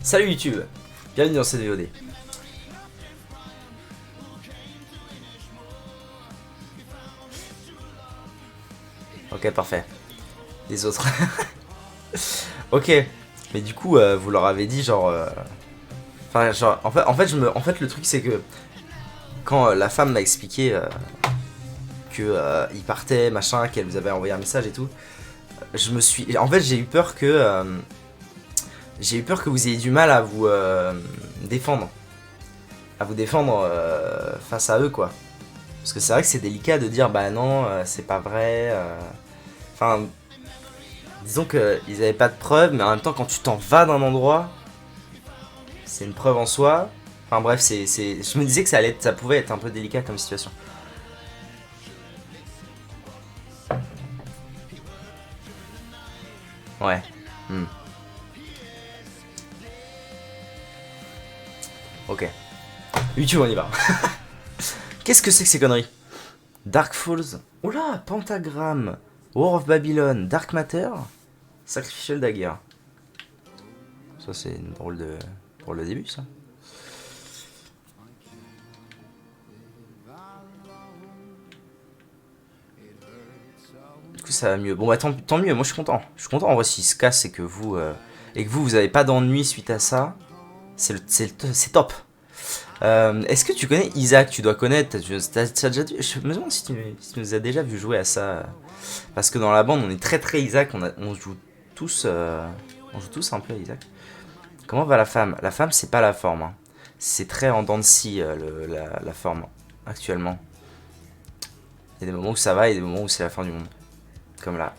Salut YouTube, bienvenue dans cette VOD. Ok, parfait. Les autres. Ok, mais du coup, vous leur avez dit genre... Enfin, genre, en fait, le truc c'est que quand la femme m'a expliqué que il partait, machin, qu'elle vous avait envoyé un message et tout, je me suis... En fait, j'ai eu peur que... j'ai eu peur que vous ayez du mal à vous défendre. À vous défendre face à eux, quoi. Parce que c'est vrai que c'est délicat de dire, bah non, c'est pas vrai. Enfin, disons qu'ils avaient pas de preuves, mais en même temps, quand tu t'en vas d'un endroit, c'est une preuve en soi. Enfin bref, je me disais que ça pouvait être un peu délicat comme situation. Ouais. Ok. YouTube, on y va. Qu'est-ce que c'est que ces conneries? Dark Falls. Oula, Pentagram. War of Babylon. Dark Matter. Sacrificial Dagger. Ça, c'est une drôle de... pour le début, ça. Du coup, ça va mieux. Bon, bah, tant mieux. Moi, je suis content. Je suis content, en vrai, s'il se casse et que vous... et que vous avez pas d'ennui suite à ça. C'est top. Est-ce que tu connais Isaac? Tu dois connaître. T'as déjà dû... Je me demande si tu nous as déjà vu jouer à ça. Parce que dans la bande, on est très Isaac. On joue tous... on joue tous un peu à Isaac. Comment va la femme? La femme, c'est pas la forme. Hein. C'est très en dents de scie, la forme, actuellement. Il y a des moments où ça va et des moments où c'est la fin du monde. Comme là.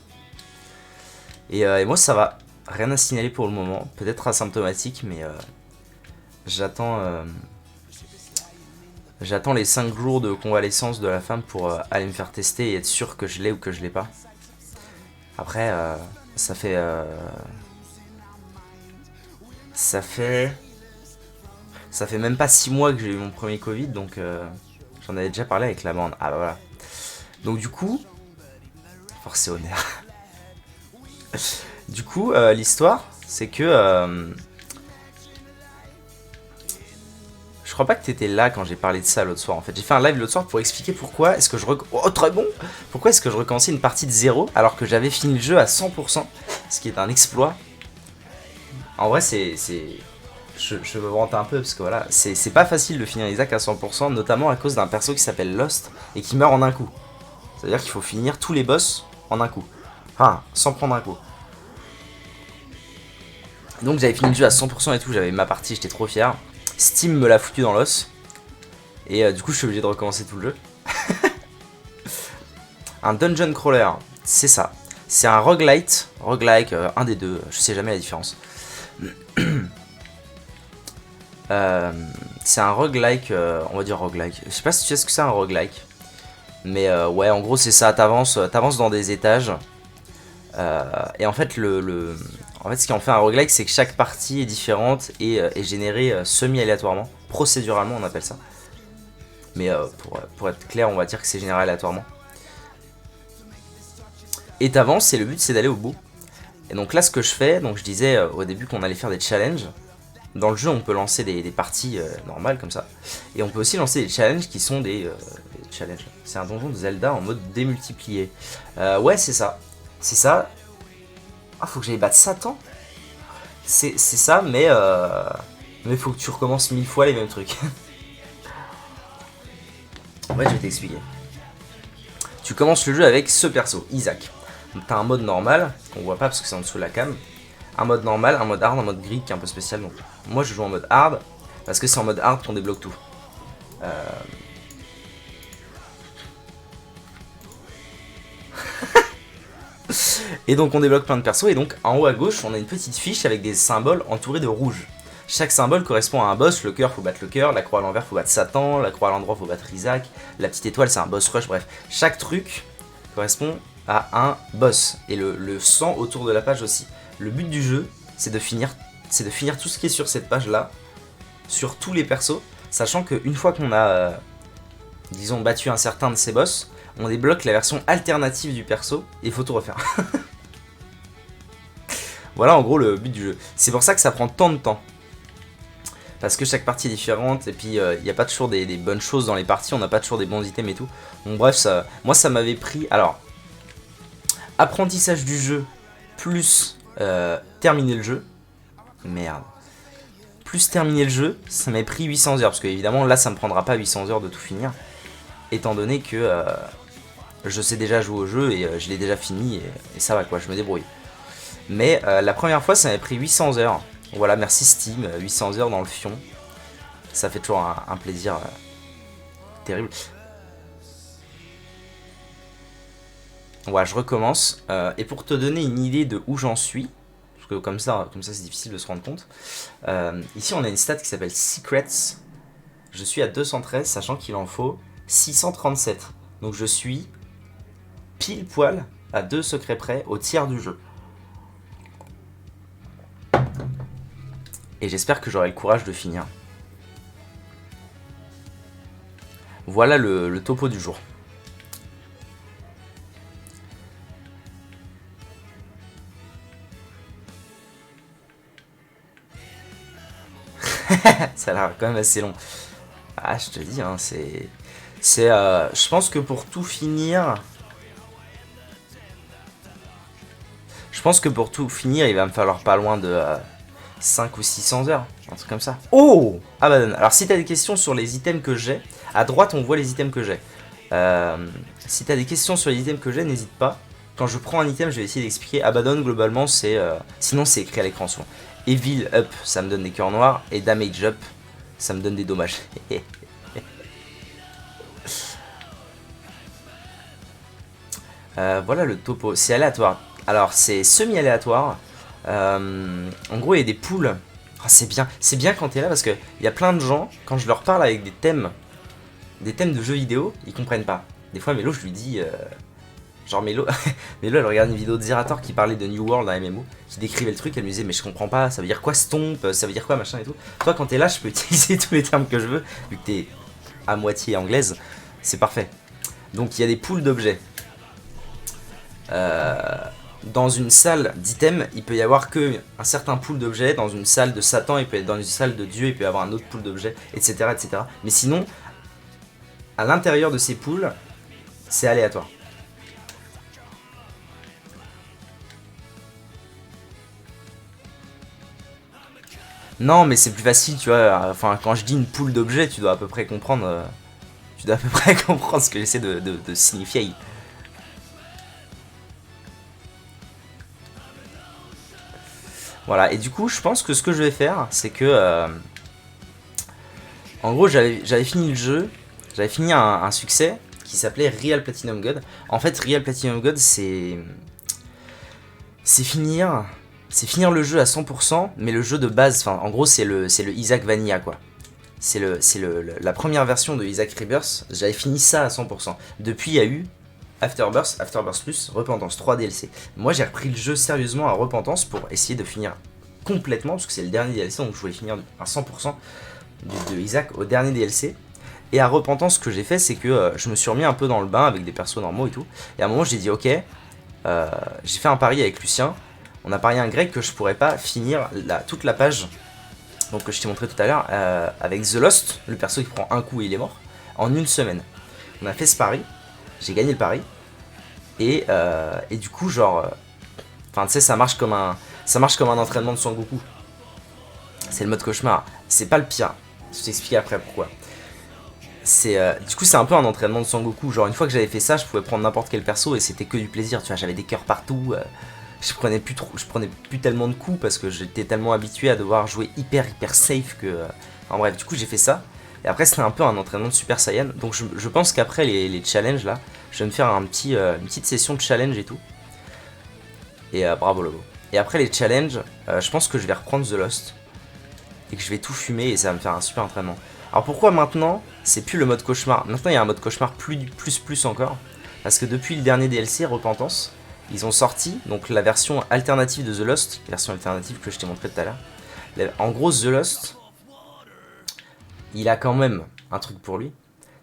Et moi, ça va. Rien à signaler pour le moment. Peut-être asymptomatique, mais j'attends... J'attends les 5 jours de convalescence de la femme pour aller me faire tester et être sûr que je l'ai ou que je l'ai pas. Après, ça fait... Ça fait même pas 6 mois que j'ai eu mon premier Covid, donc j'en avais déjà parlé avec la bande. Ah bah voilà. Donc du coup... Force et honneur. Du coup, l'histoire, c'est que... je crois pas que t'étais là quand j'ai parlé de ça l'autre soir en fait. J'ai fait un live l'autre soir pour expliquer pourquoi est-ce que je oh très bon. Pourquoi est-ce que je recommençais une partie de 0 alors que j'avais fini le jeu à 100%, ce qui est un exploit. En vrai je me vante un peu parce que voilà, c'est pas facile de finir Isaac à 100%, notamment à cause d'un perso qui s'appelle Lost et qui meurt en un coup. C'est-à-dire qu'il faut finir tous les boss en un coup. Enfin, sans prendre un coup. Donc j'avais fini le jeu à 100% et tout, j'avais ma partie, j'étais trop fier. Steam me l'a foutu dans l'os. Et du coup, je suis obligé de recommencer tout le jeu. Un dungeon crawler, c'est ça. C'est un roguelite, un des deux, je sais jamais la différence. C'est un roguelike, on va dire roguelike. Je sais pas si tu sais ce que c'est un roguelike. Mais ouais, en gros, c'est ça. T'avances dans des étages. Et en fait, ce qui en fait un roguelike, c'est que chaque partie est différente et est générée semi-aléatoirement. Procéduralement, on appelle ça. Mais pour être clair, on va dire que c'est généré aléatoirement. Et t'avances, et le but c'est d'aller au bout. Et donc là, ce que je fais, donc je disais au début qu'on allait faire des challenges. Dans le jeu, on peut lancer des parties normales comme ça. Et on peut aussi lancer des challenges qui sont des challenges. C'est un donjon de Zelda en mode démultiplié. Ouais, c'est ça. C'est ça. Ah, faut que j'aille battre Satan. C'est ça, mais faut que tu recommences 1000 fois les mêmes trucs. En fait, je vais t'expliquer. Tu commences le jeu avec ce perso, Isaac. T'as un mode normal, qu'on voit pas parce que c'est en dessous de la cam. Un mode normal, un mode hard, un mode grid qui est un peu spécial. Donc, moi, je joue en mode hard parce que c'est en mode hard qu'on débloque tout. Et donc on débloque plein de persos, et donc en haut à gauche on a une petite fiche avec des symboles entourés de rouge. Chaque symbole correspond à un boss. Le cœur, faut battre le cœur, la croix à l'envers, faut battre Satan, la croix à l'endroit, faut battre Isaac, la petite étoile c'est un boss rush, bref. Chaque truc correspond à un boss, et le sang autour de la page aussi. Le but du jeu, c'est de finir tout ce qui est sur cette page là, sur tous les persos, sachant qu'une fois qu'on a, disons, battu un certain de ces boss, on débloque la version alternative du perso, et il faut tout refaire. Voilà en gros le but du jeu. C'est pour ça que ça prend tant de temps. Parce que chaque partie est différente, et puis il n'y a pas toujours des bonnes choses dans les parties, on n'a pas toujours des bons items et tout. Donc bref, moi ça m'avait pris... Alors, apprentissage du jeu, plus terminer le jeu. Merde. Plus terminer le jeu, ça m'avait pris 800 heures, parce que évidemment là ça me prendra pas 800 heures de tout finir. Étant donné que je sais déjà jouer au jeu, et je l'ai déjà fini, et ça va quoi, je me débrouille. Mais la première fois ça m'avait pris 800 heures. Voilà, merci Steam, 800 heures dans le fion. Ça fait toujours un plaisir terrible. Voilà, je recommence. Et pour te donner une idée de où j'en suis, parce que comme ça c'est difficile de se rendre compte. Ici on a une stat qui s'appelle Secrets. Je suis à 213, sachant qu'il en faut 637. Donc je suis pile poil à 2 secrets près au tiers du jeu. Et j'espère que j'aurai le courage de finir. Voilà le topo du jour. Ça a l'air quand même assez long. Ah, je te dis, hein, c'est... je pense que pour tout finir... Je pense que pour tout finir, il va me falloir pas loin de 5 ou 600 heures. Un truc comme ça. Oh, Abaddon. Alors, si t'as des questions sur les items que j'ai, à droite, on voit les items que j'ai. Si t'as des questions sur les items que j'ai, n'hésite pas. Quand je prends un item, je vais essayer d'expliquer. Abaddon, globalement, c'est... sinon, c'est écrit à l'écran souvent. Evil Up, ça me donne des cœurs noirs. Et Damage Up, ça me donne des dommages. Voilà le topo. C'est aléatoire. Alors, c'est semi-aléatoire. En gros, il y a des poules. Ah, c'est bien quand t'es là parce qu'il y a plein de gens, quand je leur parle avec des thèmes de jeux vidéo, ils comprennent pas. Des fois, Mélo, je lui dis... genre Mélo, Mélo, elle regarde une vidéo de Zerator qui parlait de New World, un MMO, qui décrivait le truc, elle me disait mais je comprends pas, ça veut dire quoi stomp, ça veut dire quoi machin et tout. Toi quand t'es là, je peux utiliser tous les termes que je veux, vu que t'es à moitié anglaise, c'est parfait. Donc il y a des pools d'objets. Dans une salle d'items, il peut y avoir que un certain pool d'objets. Dans une salle de Satan, il peut être dans une salle de Dieu, il peut y avoir un autre pool d'objets, etc., etc. Mais sinon, à l'intérieur de ces pools, c'est aléatoire. Non, mais c'est plus facile, tu vois. Enfin, quand je dis une pool d'objets, tu dois à peu près comprendre. Tu dois à peu près comprendre ce que j'essaie de signifier. Voilà, et du coup, je pense que ce que je vais faire, c'est que... en gros, j'avais fini le jeu, j'avais fini un succès qui s'appelait Real Platinum God. En fait, Real Platinum God, c'est finir le jeu à 100%, mais le jeu de base, enfin, en gros, c'est le Isaac Vanilla, quoi. C'est la première version de Isaac Rebirth, j'avais fini ça à 100%. Depuis, il y a eu Afterbirth Plus, Repentance, 3 DLC. Moi, j'ai repris le jeu sérieusement à Repentance pour essayer de finir complètement, parce que c'est le dernier DLC, donc je voulais finir à 100% de Isaac au dernier DLC. Et à Repentance, ce que j'ai fait, c'est que je me suis remis un peu dans le bain avec des persos normaux et tout. Et à un moment, j'ai dit, ok, j'ai fait un pari avec Lucien. On a parié un grec que je pourrais pas finir toute la page, donc que je t'ai montré tout à l'heure, avec The Lost, le perso qui prend un coup et il est mort, en une semaine. On a fait ce pari, j'ai gagné le pari, et du coup, genre, enfin, tu sais, ça marche comme un entraînement de Sangoku. C'est le mode cauchemar. C'est pas le pire. Je t'explique après pourquoi. Du coup, c'est un peu un entraînement de Sangoku. Genre, une fois que j'avais fait ça, je pouvais prendre n'importe quel perso et c'était que du plaisir. Tu vois, j'avais des cœurs partout. Je prenais plus tellement de coups parce que j'étais tellement habitué à devoir jouer hyper safe que. En bref, du coup, j'ai fait ça. Et après, c'était un peu un entraînement de Super Saiyan. Donc, je pense qu'après les challenges là, je vais me faire une petite session de challenge et tout. Et bravo Logo. Et après les challenges, je pense que je vais reprendre The Lost. Et que je vais tout fumer et ça va me faire un super entraînement. Alors pourquoi maintenant c'est plus le mode cauchemar? Maintenant il y a un mode cauchemar plus encore. Parce que depuis le dernier DLC, Repentance, ils ont sorti donc la version alternative de The Lost. La version alternative que je t'ai montré tout à l'heure. En gros, The Lost, il a quand même un truc pour lui.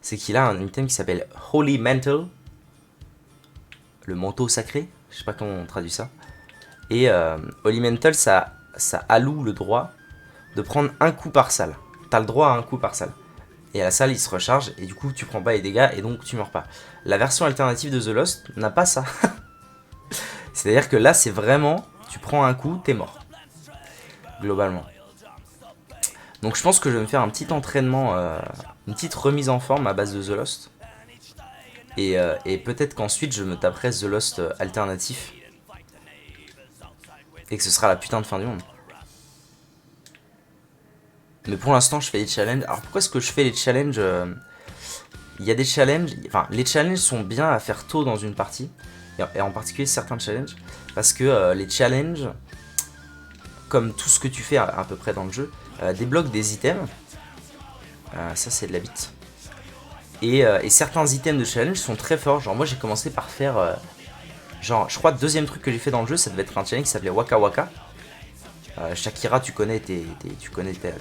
C'est qu'il a un item qui s'appelle Holy Mantle. Le manteau sacré. Je sais pas comment on traduit ça. Et Holy Mantle, ça alloue le droit de prendre un coup par salle. t'as le droit à un coup par salle. Et à la salle, il se recharge, et du coup, tu prends pas les dégâts, et donc tu meurs pas. La version alternative de The Lost n'a pas ça. C'est-à-dire que là, c'est vraiment, tu prends un coup, t'es mort. Globalement. Donc je pense que je vais me faire un petit entraînement, une petite remise en forme à base de The Lost. Et peut-être qu'ensuite, je me taperai The Lost alternatif. Et que ce sera la putain de fin du monde. Mais pour l'instant, je fais les challenges. Alors pourquoi est-ce que je fais les challenges Il y a des challenges. Enfin, les challenges sont bien à faire tôt dans une partie. Et en particulier certains challenges. Parce que les challenges, comme tout ce que tu fais à peu près dans le jeu, débloquent des items. Ça, c'est de la bite. Et certains items de challenge sont très forts. Genre, moi, j'ai commencé par faire. Genre, je crois, le deuxième truc que j'ai fait dans le jeu, ça devait être un challenge qui s'appelait Waka Waka. Shakira, tu connais, t'es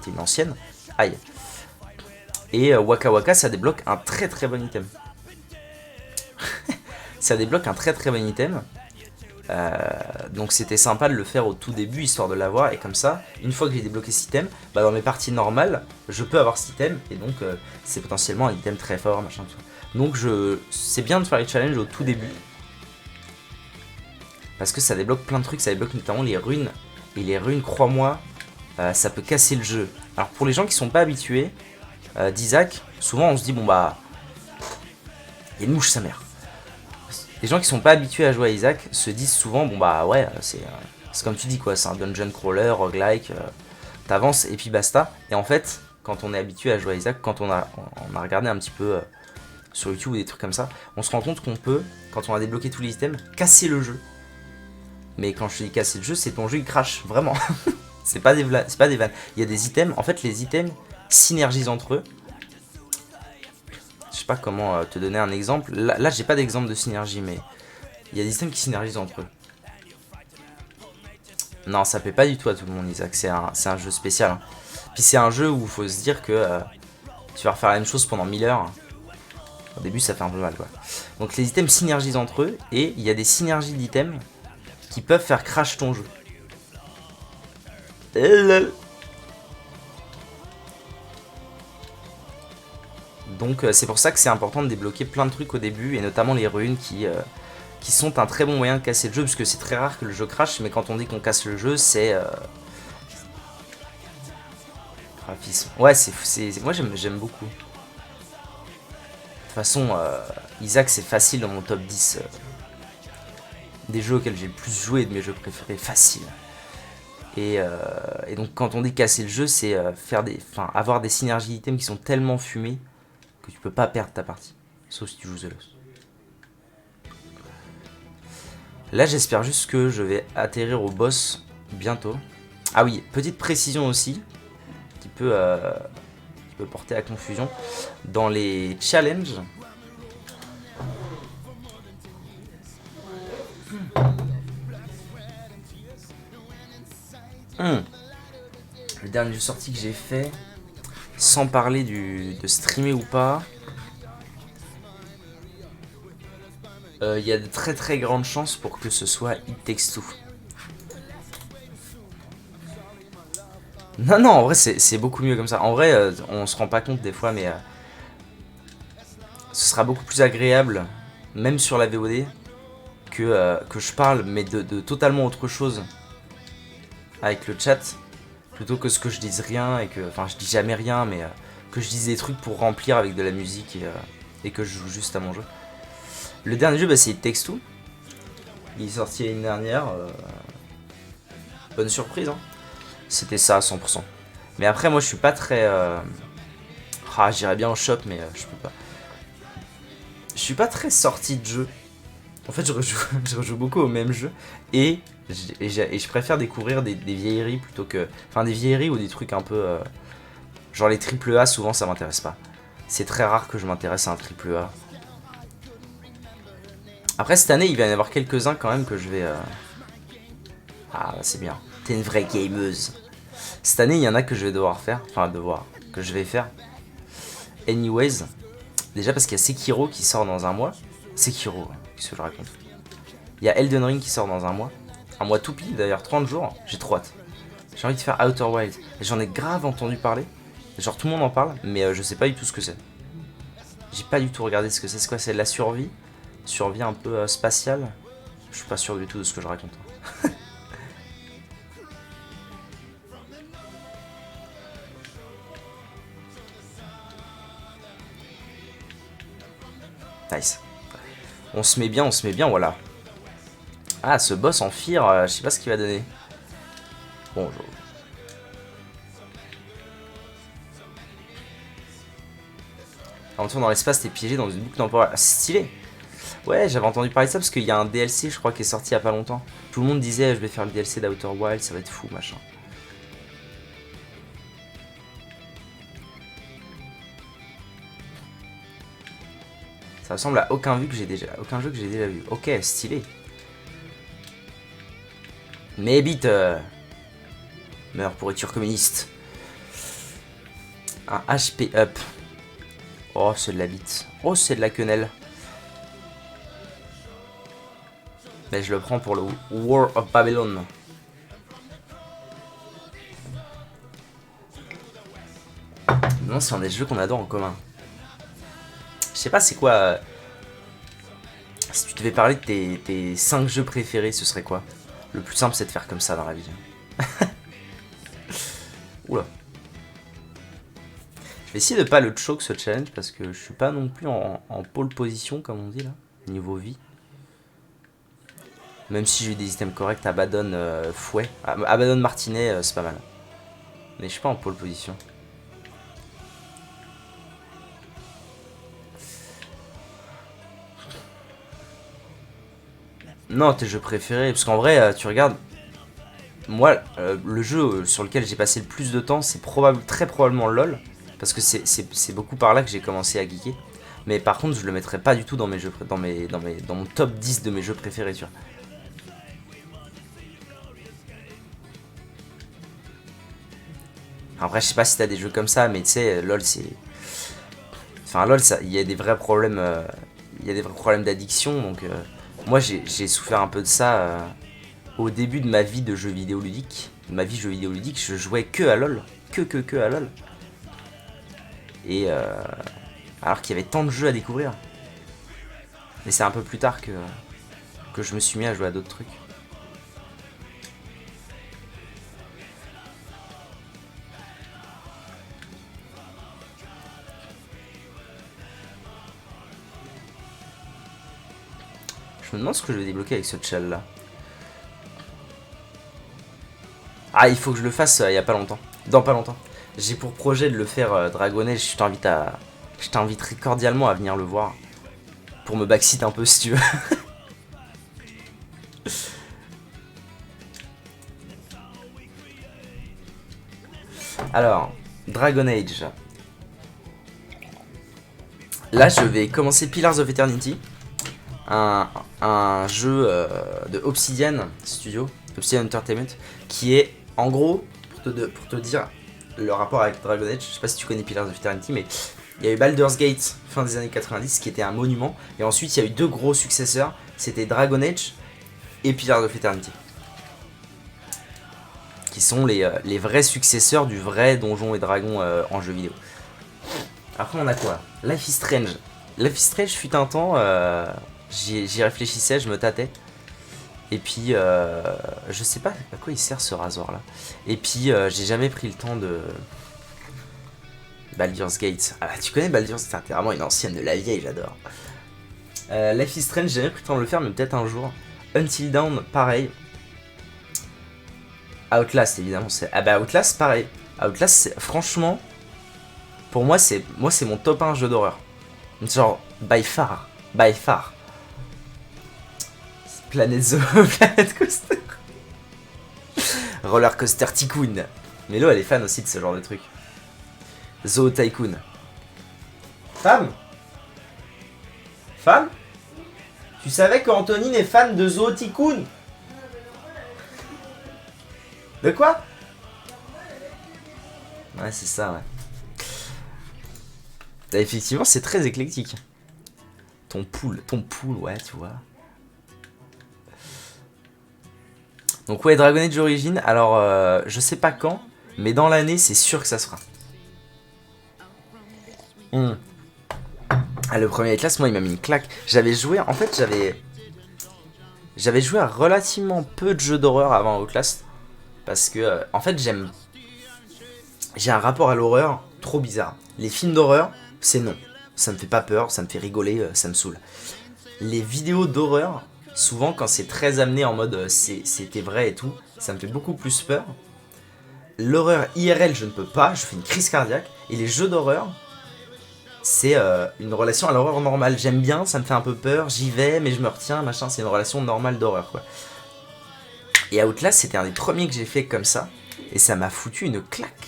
une ancienne. Aïe. Et Waka Waka, ça débloque un très très bon item. Ça débloque un très très bon item. Donc c'était sympa de le faire au tout début, histoire de l'avoir. Et comme ça, une fois que j'ai débloqué cet item, bah dans mes parties normales, je peux avoir cet item. Et donc c'est potentiellement un item très fort, machin, tout ça. Donc c'est bien de faire les challenges au tout début. Parce que ça débloque plein de trucs, ça débloque notamment les runes. Et les runes, crois-moi, ça peut casser le jeu. Alors pour les gens qui sont pas habitués d'Isaac, souvent on se dit bon bah, il y a une mouche sa mère. Les gens qui sont pas habitués à jouer à Isaac se disent souvent bon bah ouais, c'est comme tu dis quoi, c'est un dungeon crawler, roguelike, t'avances et puis basta. Et en fait, quand on est habitué à jouer à Isaac, quand on a regardé un petit peu sur YouTube ou des trucs comme ça, on se rend compte qu'on peut, quand on a débloqué tous les items, casser le jeu. Mais quand je te dis casser le jeu, c'est ton jeu il crash, vraiment. c'est pas des vannes. Il y a des items, en fait les items synergisent entre eux. Je sais pas comment te donner un exemple. Là j'ai pas d'exemple de synergie, mais il y a des items qui synergisent entre eux. Non, ça plaît pas du tout à tout le monde, Isaac. C'est un jeu spécial. Hein. Puis c'est un jeu où il faut se dire que tu vas refaire la même chose pendant 1000 heures. Au début, ça fait un peu mal, quoi. Donc les items synergisent entre eux, et il y a des synergies d'items qui peuvent faire crash ton jeu. Donc c'est pour ça que c'est important de débloquer plein de trucs au début, et notamment les runes qui sont un très bon moyen de casser le jeu, puisque c'est très rare que le jeu crash, mais quand on dit qu'on casse le jeu, c'est... graphisme. Ouais, moi j'aime beaucoup. De toute façon, Isaac c'est facile dans mon top 10 des jeux auxquels j'ai le plus joué, de mes jeux préférés, facile. Et donc quand on dit casser le jeu, c'est avoir des synergies d'items qui sont tellement fumées que tu peux pas perdre ta partie. Sauf si tu joues The Lost. Là j'espère juste que je vais atterrir au boss bientôt. Ah oui, petite précision aussi, qui peut porter à confusion. Dans les challenges, le dernier jeu sorti que j'ai fait, sans parler de streamer ou pas, il y a de très très grandes chances pour que ce soit It Takes Two. Non, en vrai c'est beaucoup mieux comme ça. En vrai, on se rend pas compte des fois, mais ce sera beaucoup plus agréable, même sur la VOD, que je parle, mais de totalement autre chose avec le chat, plutôt que ce que je dise rien, et que, enfin je dis jamais rien, mais que je dise des trucs pour remplir avec de la musique, et que je joue juste à mon jeu. Le dernier jeu, bah, c'est It Takes Two. Il est sorti l'année dernière. Bonne surprise, hein. C'était ça à 100%. Mais après, moi je suis pas très... j'irais bien au shop, mais je peux pas. Je suis pas très sorti de jeu. En fait, je rejoue beaucoup au même jeu. Et je préfère découvrir des vieilleries plutôt que... Enfin, des vieilleries ou des trucs un peu... genre les AAA, souvent ça m'intéresse pas. C'est très rare que je m'intéresse à un AAA. Après, cette année, il va y en avoir quelques-uns quand même que je vais... Ah, c'est bien. T'es une vraie gameuse. Cette année, il y en a que je vais devoir faire. Enfin, que je vais faire. Anyways. Déjà parce qu'il y a Sekiro qui sort dans un mois. Sekiro, qu'est-ce que je raconte. Il y a Elden Ring qui sort dans un mois. Un mois tout pile d'ailleurs, 30 jours. J'ai trop hâte. J'ai envie de faire Outer Wilds. J'en ai grave entendu parler. Genre tout le monde en parle, mais je sais pas du tout ce que c'est. J'ai pas du tout regardé ce que c'est. C'est quoi? C'est de la survie? Survie un peu spatiale? Je suis pas sûr du tout de ce que je raconte. Nice. On se met bien, voilà. Ah, ce boss en fear, je sais pas ce qu'il va donner. Bon, en même temps, dans l'espace, t'es piégé dans une boucle temporelle. Ah, c'est stylé. Ouais, j'avais entendu parler de ça parce qu'il y a un DLC, je crois, qui est sorti il y a pas longtemps. Tout le monde disait, je vais faire le DLC d'Outer Wild, ça va être fou, machin. Ça ressemble à aucun jeu que j'ai déjà vu. Ok, stylé. Mais bite, meurt pourriture communiste. Un HP up. Oh, c'est de la bite. Oh, c'est de la quenelle. Mais je le prends pour le War of Babylon. Non, c'est un des jeux qu'on adore en commun. Je sais pas c'est quoi. Si tu devais parler de tes 5 jeux préférés, ce serait quoi? Le plus simple, c'est de faire comme ça dans la vie. Oula. Je vais essayer de pas le choke ce challenge parce que je suis pas non plus en pole position, comme on dit là, niveau vie. Même si j'ai des items corrects, Abaddon fouet. Abaddon martinet, c'est pas mal. Mais je suis pas en pole position. Non, tes jeux préférés, parce qu'en vrai, tu regardes. Moi, le jeu sur lequel j'ai passé le plus de temps, c'est très probablement LoL. Parce que c'est beaucoup par là que j'ai commencé à geeker. Mais par contre, je le mettrais pas du tout dans mes jeux, dans mon top 10 de mes jeux préférés, tu vois. Après, je sais pas si t'as des jeux comme ça, mais tu sais, LoL, c'est. Enfin, LoL, il y a des vrais problèmes. Il y a des vrais problèmes d'addiction, donc. Moi, j'ai souffert un peu de ça au début de ma vie de jeux vidéo ludique. Ma vie jeux vidéo ludique, je jouais que à LoL. Que à LoL. Et alors qu'il y avait tant de jeux à découvrir. Mais c'est un peu plus tard que je me suis mis à jouer à d'autres trucs. Je me demande ce que je vais débloquer avec ce chall là. Ah, il faut que je le fasse il y a pas longtemps. Dans pas longtemps. J'ai pour projet de le faire Dragon Age. Je t'inviterai cordialement à venir le voir. Pour me backseat un peu si tu veux. Alors, Dragon Age. Là, je vais commencer Pillars of Eternity. Un jeu de Obsidian Studio, Obsidian Entertainment, qui est en gros, pour te dire le rapport avec Dragon Age, je sais pas si tu connais Pillars of Eternity, mais il y a eu Baldur's Gate fin des années 90 qui était un monument, et ensuite il y a eu deux gros successeurs, c'était Dragon Age et Pillars of Eternity, qui sont les vrais successeurs du vrai Donjons et Dragons en jeu vidéo. Après on a quoi? Life is Strange. Life is Strange fut un temps, j'y réfléchissais, je me tâtais. Et puis, je sais pas à quoi il sert ce rasoir là. Et puis, j'ai jamais pris le temps de. Baldur's Gate. Ah, tu connais Baldur's Gate? T'es vraiment une ancienne de la vieille, j'adore. Life is Strange, j'ai jamais pris le temps de le faire, mais peut-être un jour. Until Dawn, pareil. Outlast, évidemment. Ah bah, Outlast, pareil. Outlast, franchement, pour moi, c'est mon top 1 jeu d'horreur. Genre, by far. By far. Planet Zoo, Planet Coaster. Roller Coaster Tycoon. Mélo, elle est fan aussi de ce genre de truc. Zoo Tycoon. Femme Femme Tu savais qu'Antonine est fan de Zoo Tycoon? De quoi? Ouais, c'est ça, ouais. Bah, effectivement, c'est très éclectique. Ton pool, ouais, tu vois. Donc ouais, Dragon Age Origins, alors je sais pas quand, mais dans l'année c'est sûr que ça sera. Hmm. Ah, le premier classe, moi, il m'a mis une claque. J'avais joué, en fait, j'avais joué à relativement peu de jeux d'horreur avant Outlast. Parce que, en fait, j'ai un rapport à l'horreur trop bizarre. Les films d'horreur, c'est non. Ça me fait pas peur, ça me fait rigoler, ça me saoule. Les vidéos d'horreur, souvent quand c'est très amené en mode c'était vrai et tout, ça me fait beaucoup plus peur. L'horreur IRL, je ne peux pas, je fais une crise cardiaque. Et les jeux d'horreur, c'est une relation à l'horreur normale. J'aime bien, ça me fait un peu peur, j'y vais, mais je me retiens, machin, c'est une relation normale d'horreur, quoi. Et Outlast, c'était un des premiers que j'ai fait comme ça, et ça m'a foutu une claque.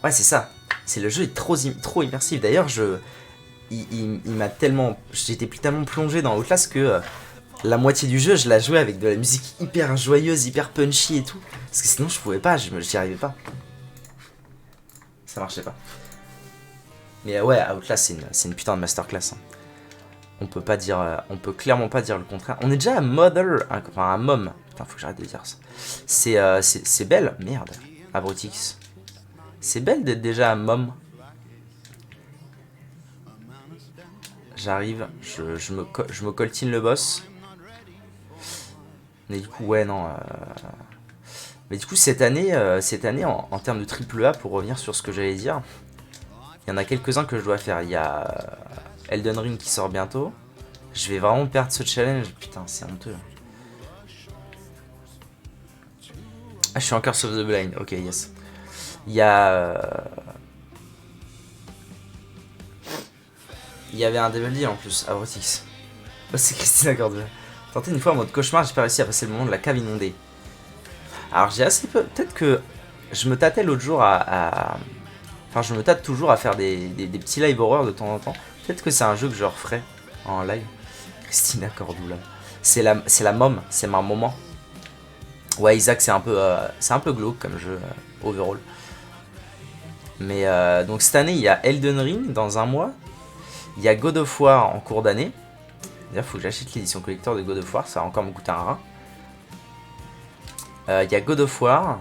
Ouais, c'est ça. C'est le jeu est trop immersif. D'ailleurs, il m'a tellement, j'étais tellement plongé dans Outlast que la moitié du jeu, je la jouais avec de la musique hyper joyeuse, hyper punchy et tout, parce que sinon je pouvais pas, j'y arrivais pas. Ça marchait pas. Mais ouais, Outlast, c'est une putain de masterclass. Hein. On peut clairement pas dire le contraire. On est déjà à Mother, enfin à Mom. Putain, faut que j'arrête de dire ça. C'est belle, merde. Abrotix. C'est belle d'être déjà à Mom. J'arrive, je me coltine le boss. Mais du coup, ouais, non. Mais du coup, cette année en termes de triple A, pour revenir sur ce que j'allais dire, il y en a quelques-uns que je dois faire. Il y a Elden Ring qui sort bientôt. Je vais vraiment perdre ce challenge. Putain, c'est honteux. Ah, je suis encore Curse of the Blind. Ok, yes. Il y avait un Devil Deal en plus, Abrotix. Oh, c'est Christina Cordula. Tenté une fois en mode cauchemar, j'ai pas réussi à passer le moment de la cave inondée. Alors j'ai assez peu. Peut-être que je me tâtais l'autre jour Enfin, je me tâte toujours à faire des petits live horror de temps en temps. Peut-être que c'est un jeu que je referai en live. Christina Cordula. C'est la mom, c'est ma moment. Ouais, Isaac, c'est un peu glauque comme jeu overall. Mais donc cette année, il y a Elden Ring dans un mois. Il y a God of War en cours d'année. D'ailleurs, il faut que j'achète l'édition collector de God of War, ça va encore me coûter un rein. Il y a God of War.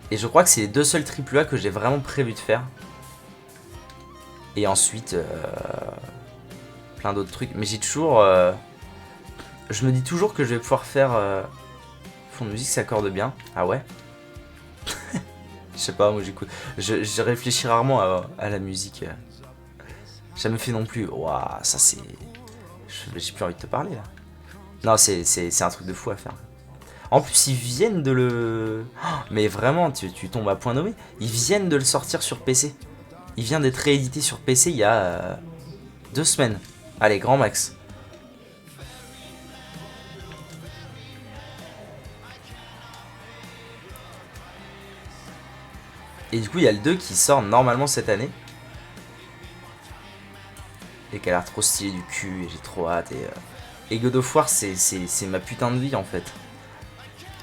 Et je crois que c'est les deux seuls AAA que j'ai vraiment prévu de faire. Et ensuite, plein d'autres trucs. Mais j'ai toujours... je me dis toujours que je vais pouvoir faire... fond de musique s'accorde bien. Ah ouais. Je sais pas, moi j'écoute. Je réfléchis rarement à la musique. Jamais fait non plus. Waouh, ça c'est... J'ai plus envie de te parler là. Non, c'est un truc de fou à faire. En plus, ils viennent de le... Mais vraiment, tu tombes à point nommé. Ils viennent de le sortir sur PC. Il vient d'être réédité sur PC il y a 2 semaines. Allez, grand max. Et du coup, il y a le 2 qui sort normalement cette année. Et qui a l'air trop stylé du cul, et j'ai trop hâte. Et God of War, c'est ma putain de vie en fait.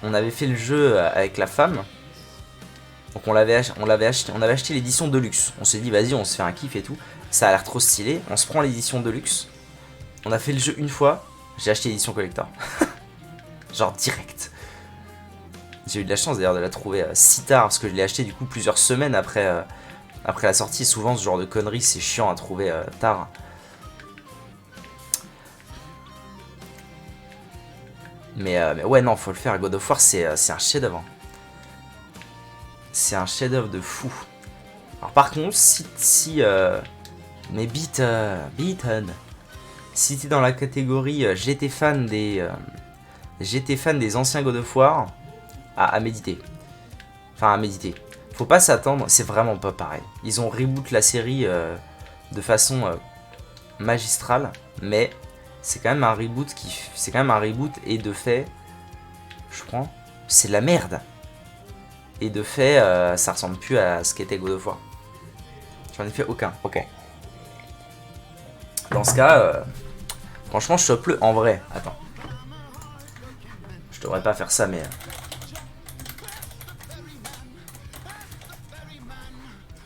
On avait fait le jeu avec la femme. Donc on avait acheté l'édition Deluxe. On s'est dit, vas-y, on se fait un kiff et tout. Ça a l'air trop stylé. On se prend l'édition Deluxe. On a fait le jeu une fois. J'ai acheté l'édition Collector. Genre direct. J'ai eu de la chance d'ailleurs de la trouver si tard. Parce que je l'ai acheté du coup plusieurs semaines après la sortie. Et souvent, ce genre de conneries, c'est chiant à trouver tard. Mais ouais, non, faut le faire. God of War, c'est un chef-d'œuvre. C'est un chef-d'œuvre de fou. Alors, par contre, mais Beaton. Si t'es dans la catégorie j'étais fan des anciens God of War, à méditer. Enfin, à méditer. Faut pas s'attendre, c'est vraiment pas pareil. Ils ont reboot la série de façon magistrale, mais c'est quand même un reboot et de fait, je crois, c'est de la merde. Et de fait, ça ressemble plus à ce qu'était God of War. J'en ai fait aucun, ok. Dans ce cas, franchement, je chope le en vrai. Attends. Je devrais pas faire ça, mais...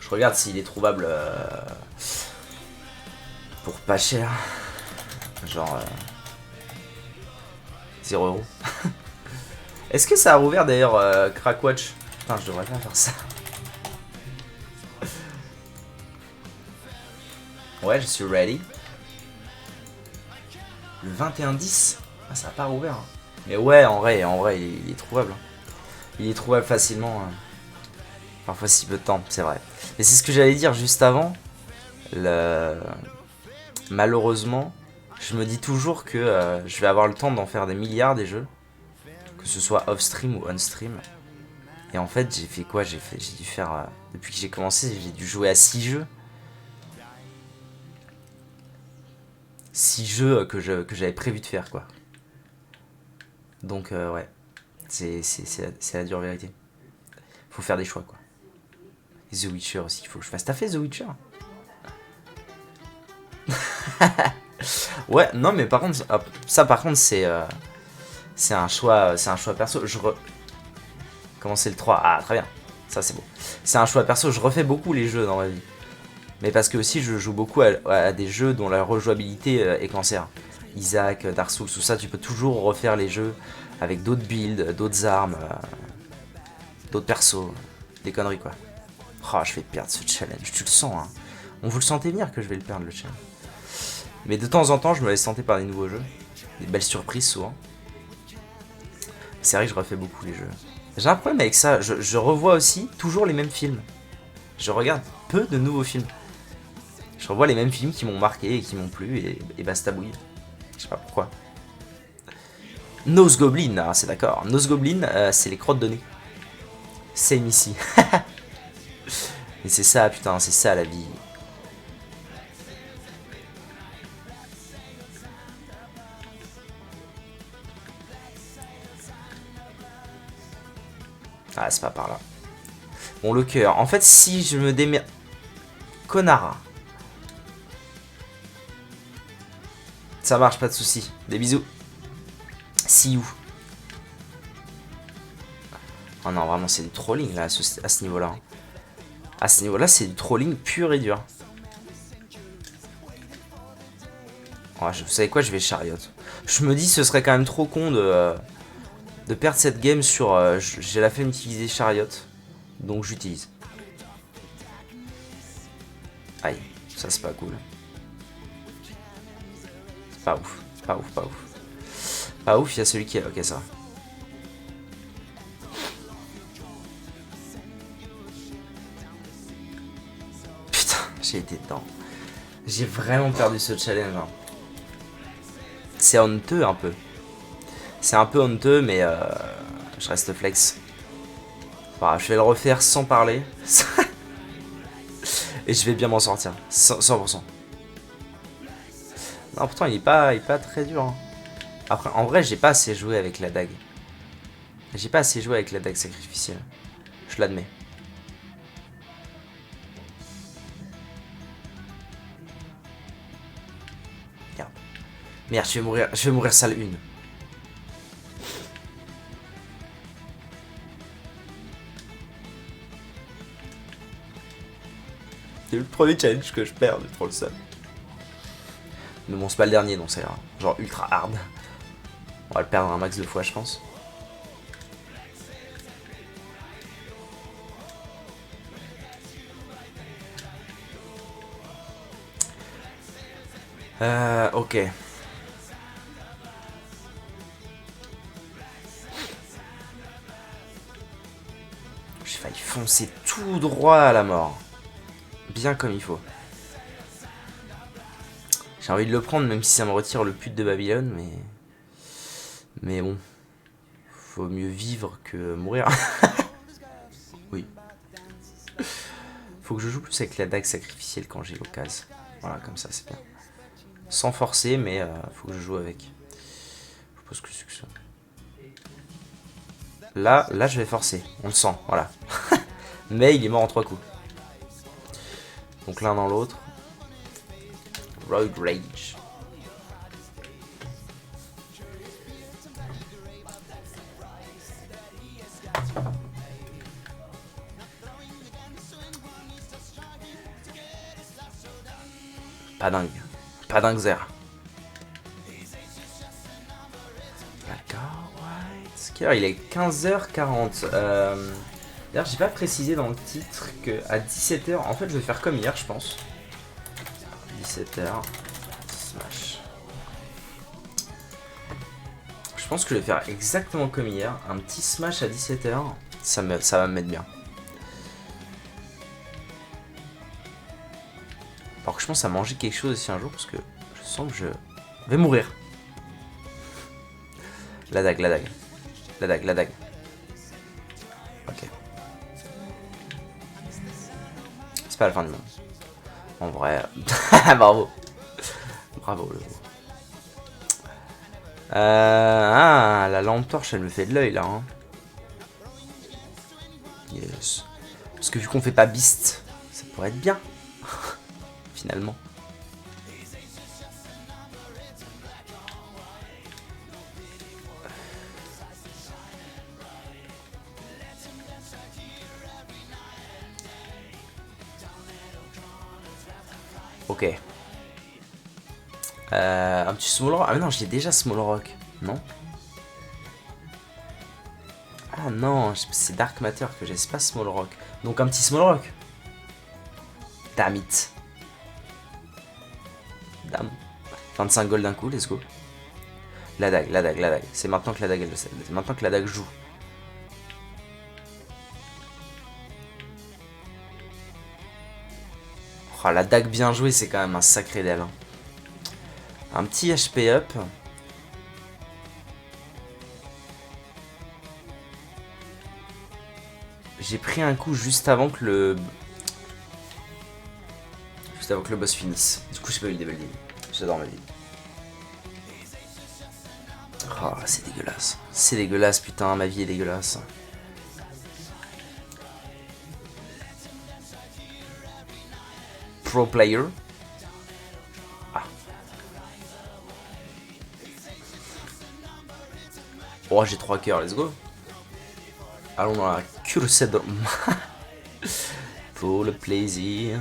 Je regarde s'il est trouvable pour pas cher. Genre 0€. Est-ce que ça a rouvert d'ailleurs Crackwatch? Putain, je devrais pas faire ça. Ouais, je suis ready. Le 21-10. Ah, ça a pas rouvert. Hein. Mais ouais, en vrai, il est trouvable. Il est trouvable facilement. Parfois si peu de temps, c'est vrai. Mais c'est ce que j'allais dire juste avant. Malheureusement, je me dis toujours que je vais avoir le temps d'en faire des milliards des jeux. Que ce soit off-stream ou on-stream. Et en fait, j'ai fait quoi? J'ai dû faire... depuis que j'ai commencé, j'ai dû jouer à 6 jeux. 6 jeux que j'avais prévu de faire, quoi. Donc, ouais. C'est la dure vérité. Faut faire des choix, quoi. Et The Witcher aussi, il faut que je fasse. T'as fait The Witcher? Ouais, non, mais par contre, ça, par contre, c'est un choix perso. Comment c'est le 3? Ah, très bien. Ça, c'est beau. C'est un choix perso. Je refais beaucoup les jeux dans ma vie. Mais parce que aussi, je joue beaucoup à des jeux dont la rejouabilité est cancer. Isaac, Dark Souls, tout ça, tu peux toujours refaire les jeux avec d'autres builds, d'autres armes, d'autres persos. Des conneries, quoi. Oh, je vais perdre ce challenge. Tu le sens, hein. On vous le sentait venir que je vais le perdre, le challenge. Mais de temps en temps, je me laisse tenter par des nouveaux jeux. Des belles surprises, souvent. C'est vrai que je refais beaucoup les jeux. J'ai un problème avec ça. Je revois aussi toujours les mêmes films. Je regarde peu de nouveaux films. Je revois les mêmes films qui m'ont marqué et qui m'ont plu et basta bouille. Je sais pas pourquoi. Nose Goblin, ah, c'est d'accord. Nose Goblin, c'est les crottes de nez. Same ici. Mais c'est ça, putain, c'est ça la vie. Ah, c'est pas par là. Bon, le cœur. En fait, si je me démerde... Connard. Ça marche, pas de soucis. Des bisous. See you. Oh non, vraiment, c'est du trolling, là, à ce niveau-là. À ce niveau-là, c'est du trolling pur et dur. Oh, vous savez quoi, je vais chariot. Je me dis, ce serait quand même trop con de perdre cette game sur... j'ai la flemme d'utiliser chariot. Donc, j'utilise. Aïe, ça, c'est pas cool. C'est pas ouf, pas ouf, pas ouf. Pas ouf, il y a celui qui est... Ok, ça va. Putain, j'ai été dedans. J'ai vraiment perdu ce challenge. Hein. C'est honteux un peu. C'est un peu honteux, mais je reste flex. Enfin, je vais le refaire sans parler. Et je vais bien m'en sortir. 100%. Non, pourtant, il est pas très dur. Hein. Après, en vrai, j'ai pas assez joué avec la dague. J'ai pas assez joué avec la dague sacrificielle. Je l'admets. Merde. Merde, je vais mourir salle 1. C'est le premier challenge que je perds, j'ai trop le seum. Mais bon, c'est pas le dernier, donc c'est genre ultra hard. On va le perdre un max de fois, je pense. Ok. J'ai failli foncer tout droit à la mort. Bien comme il faut. J'ai envie de le prendre, même si ça me retire le pute de Babylone, mais bon. Faut mieux vivre que mourir. Oui. Faut que je joue plus avec la dague sacrificielle quand j'ai l'occasion. Voilà, comme ça, c'est bien. Sans forcer, mais faut que je joue avec. Je pense que c'est que ça. Là, je vais forcer. On le sent, voilà. Mais il est mort en 3 coups. Donc l'un dans l'autre. Road Rage. Pas dingue. Pas dingue zère. D'accord, ouais. Il est 15h40. D'ailleurs, j'ai pas précisé dans le titre que à 17h, en fait, je vais faire comme hier, je pense. 17h. Smash. Je pense que je vais faire exactement comme hier. Un petit smash à 17h. Ça va me mettre bien. Alors que je pense à manger quelque chose aussi un jour parce que je sens que je vais mourir. La dague, la dague. La dague, la dague. Ok. C'est pas la fin du monde. En vrai. Bravo. Bravo le gros. Ah, la lampe torche elle me fait de l'œil là. Hein. Yes. Parce que vu qu'on fait pas beast, ça pourrait être bien. Finalement. Ok. Un petit small rock. Ah mais non, j'ai déjà small rock. Non? Ah non, c'est Dark Matter que j'ai, c'est pas small rock. Donc un petit small rock. Damn it. Damn. 25 gold d'un coup, let's go. La dague, la dague, la dague. C'est maintenant que la dague, c'est maintenant que la dague joue. Oh, la dague bien jouée, c'est quand même un sacré d'elle. Hein. Un petit HP up. J'ai pris un coup juste avant que le... Juste avant que le boss finisse. Du coup, j'ai pas eu le devil deal. J'adore ma vie. Oh, c'est dégueulasse. C'est dégueulasse, putain, ma vie est dégueulasse. Pro player. Ah. Oh, j'ai 3 cœurs, let's go. Allons dans la cursée de... Pour le plaisir.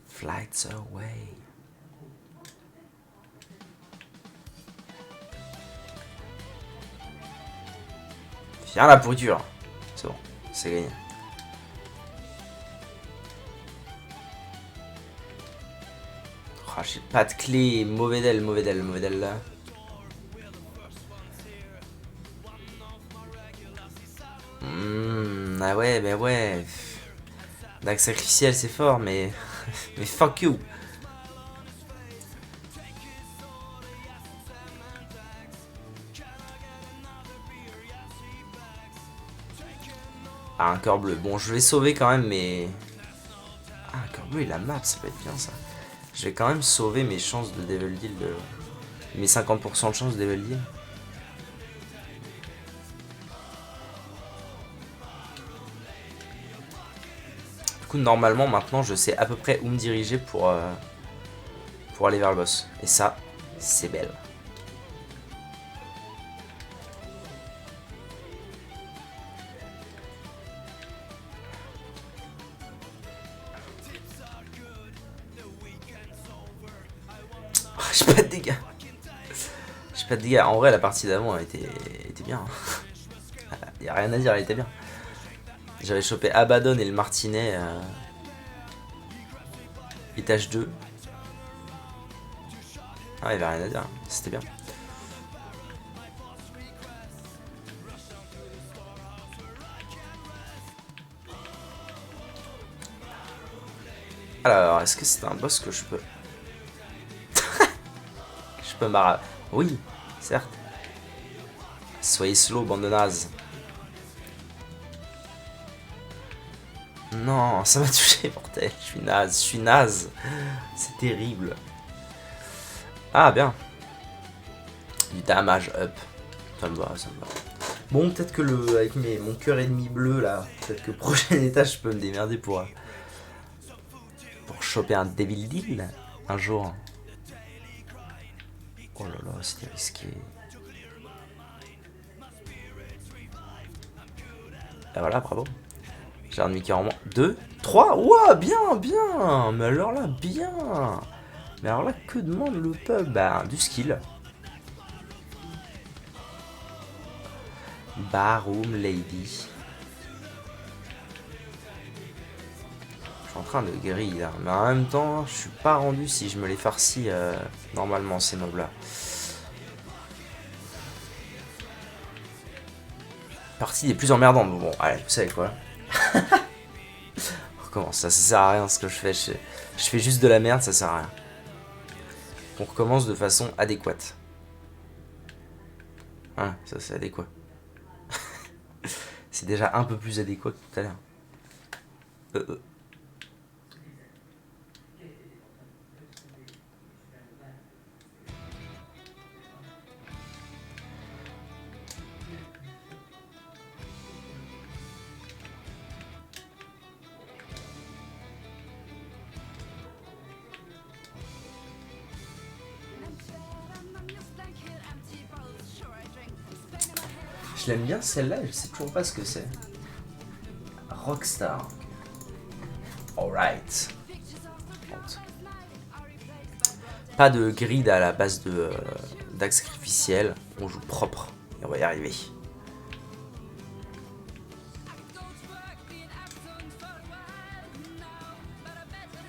Flights away. Viens la pourriture. C'est bon, c'est gagné. Oh, j'ai pas de clé. Mauvais d'elle, mauvais d'elle, mauvais d'elle là. Ah ouais, bah ouais. Dague sacrificielle, c'est fort, mais... mais fuck you. Ah, un cœur bleu. Bon, je vais sauver quand même, mais... Ah, un cœur bleu et la map, ça peut être bien, ça. Je vais quand même sauver mes chances de Devil Deal. Mes 50% de chances de Devil Deal. Du coup, normalement, maintenant, je sais à peu près où me diriger pour aller vers le boss. Et ça, c'est belle. J'ai pas de dégâts. J'ai pas de dégâts. En vrai, la partie d'avant était bien. Y a rien à dire, elle était bien. J'avais chopé Abaddon et le Martinet. Étage 2. Ah, il y avait rien à dire. C'était bien. Alors, est-ce que c'est un boss que je peux... je peux m'arracher? Oui, certes. Soyez slow, bande de nazes. Non, ça m'a touché, bordel. Je suis naze, je suis naze. C'est terrible. Ah, bien. Du damage up. Ça me va, ça me va. Bon, peut-être que avec mon cœur ennemi bleu, là, peut-être que prochain étage, je peux me démerder pour choper un Devil Deal un jour. Oh là là, c'était risqué. Ah voilà, bravo. J'ai un demi-cœur en moins. 2, 3, ouah, bien, bien. Mais alors là, bien. Mais alors là, que demande le peuple? Bah, du skill. Baroom Lady. train de grille là. Mais en même temps, je suis pas rendu si je me les farcis normalement ces mobs là. Partie des plus emmerdantes. Bon, allez, vous savez quoi. On recommence, ça sert à rien ce que je fais. Je fais juste de la merde, ça sert à rien. On recommence de façon adéquate. Hein, ça c'est adéquat. C'est déjà un peu plus adéquat que tout à l'heure. Je l'aime bien celle-là, je sais toujours pas ce que c'est. Rockstar. Alright. Pas de grid à la base de d'axe sacrificiel. On joue propre et on va y arriver.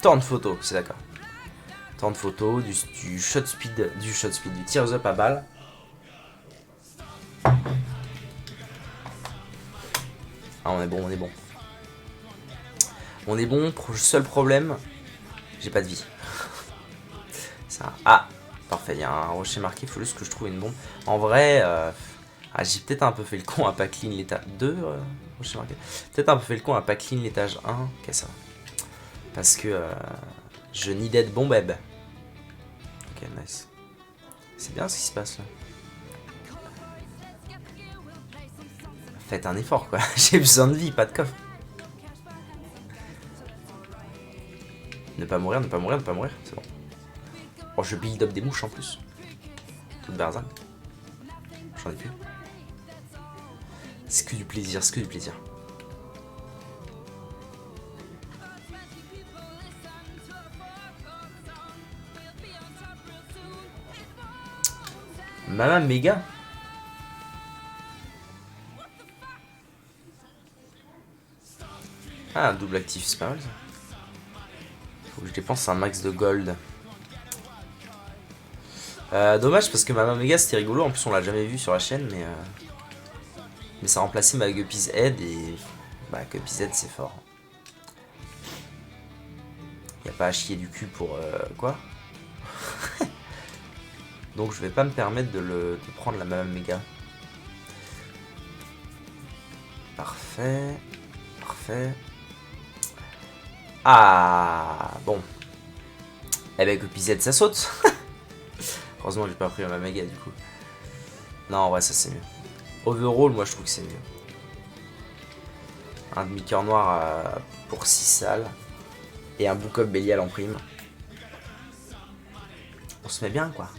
Temps de photo, c'est d'accord. Temps de photo, du shot speed, du tears up à balle. Ah, on est bon, on est bon. On est bon, seul problème, j'ai pas de vie. Ça. Ah, parfait, il y a un rocher marqué, il faut juste que je trouve une bombe. En vrai, j'ai peut-être un peu fait le con à pas clean l'étage 2, rocher marqué. Peut-être un peu fait le con à pas clean l'étage 1, ok ça. Parce que je needais de bombe. Ok, nice. C'est bien ce qui se passe là. Faites un effort quoi, j'ai besoin de vie, pas de coffre. Ne pas mourir, ne pas mourir, ne pas mourir, c'est bon. Oh, je build up des mouches en plus. Toute Barzan. J'en ai plus. C'est que du plaisir, c'est que du plaisir. Mama méga. Ah, un double actif, c'est pas mal ça. Faut que je dépense un max de gold. Dommage parce que Mama Mega c'était rigolo, en plus on l'a jamais vu sur la chaîne, mais ça a remplacé ma Guppy's Head et bah Guppy's Head c'est fort. Y a pas à chier du cul pour quoi. Donc je vais pas me permettre de prendre la Mama Mega. Parfait, parfait. Ah bon. Eh ben Guppy's Head ça saute. Heureusement j'ai pas pris ma méga du coup. Non ouais ça c'est mieux. Overall moi je trouve que c'est mieux. Un demi-cœur noir pour 6 salles. Et un Book-up Bélial en prime. On se met bien quoi.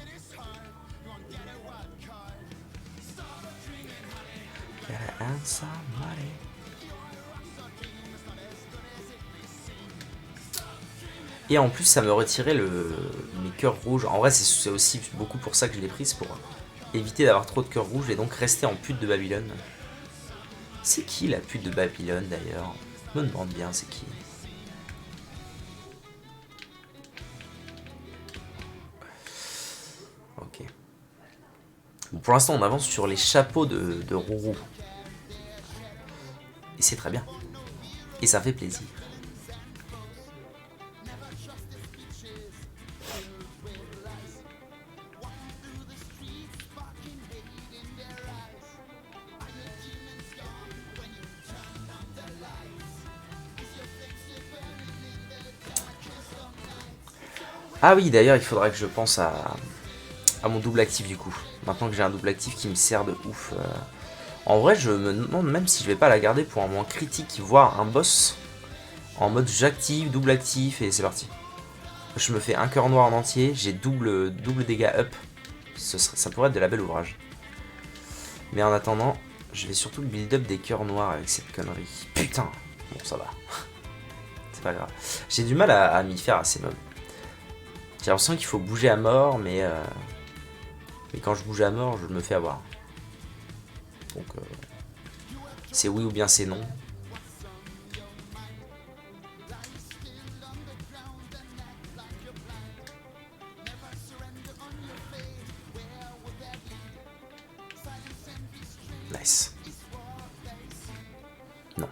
Et en plus ça me retirait mes cœurs rouges. En vrai c'est aussi beaucoup pour ça que je l'ai prise, pour éviter d'avoir trop de cœurs rouges et donc rester en pute de Babylone. C'est qui la pute de Babylone d'ailleurs? Je me demande bien c'est qui. Ok. Bon, pour l'instant on avance sur les chapeaux de Rourou. Et c'est très bien. Et ça fait plaisir. Ah oui, d'ailleurs, il faudrait que je pense à mon double actif du coup. Maintenant que j'ai un double actif qui me sert de ouf. En vrai, je me demande même si je vais pas la garder pour un moment critique, voire un boss. En mode j'active, double actif et c'est parti. Je me fais un cœur noir en entier, j'ai double dégâts up. Ça pourrait être de la belle ouvrage. Mais en attendant, je vais surtout build up des cœurs noirs avec cette connerie. Putain. Bon, ça va. C'est pas grave. J'ai du mal à m'y faire à ces mobs. J'ai l'impression qu'il faut bouger à mort, mais quand je bouge à mort, je me fais avoir. Donc, c'est oui ou bien c'est non. Nice. Non.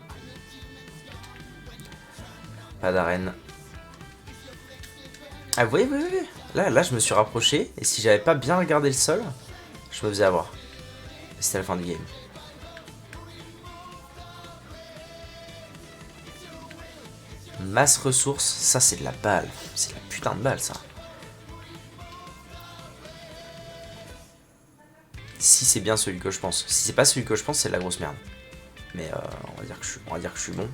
Pas d'arène. Ah, vous voyez, vous voyez. Là, je me suis rapproché. Et si j'avais pas bien regardé le sol, je me faisais avoir. C'était la fin du game. Masse ressources, ça c'est de la balle. C'est de la putain de balle ça. Si c'est bien celui que je pense. Si c'est pas celui que je pense, c'est de la grosse merde. Mais on va dire que je suis bon.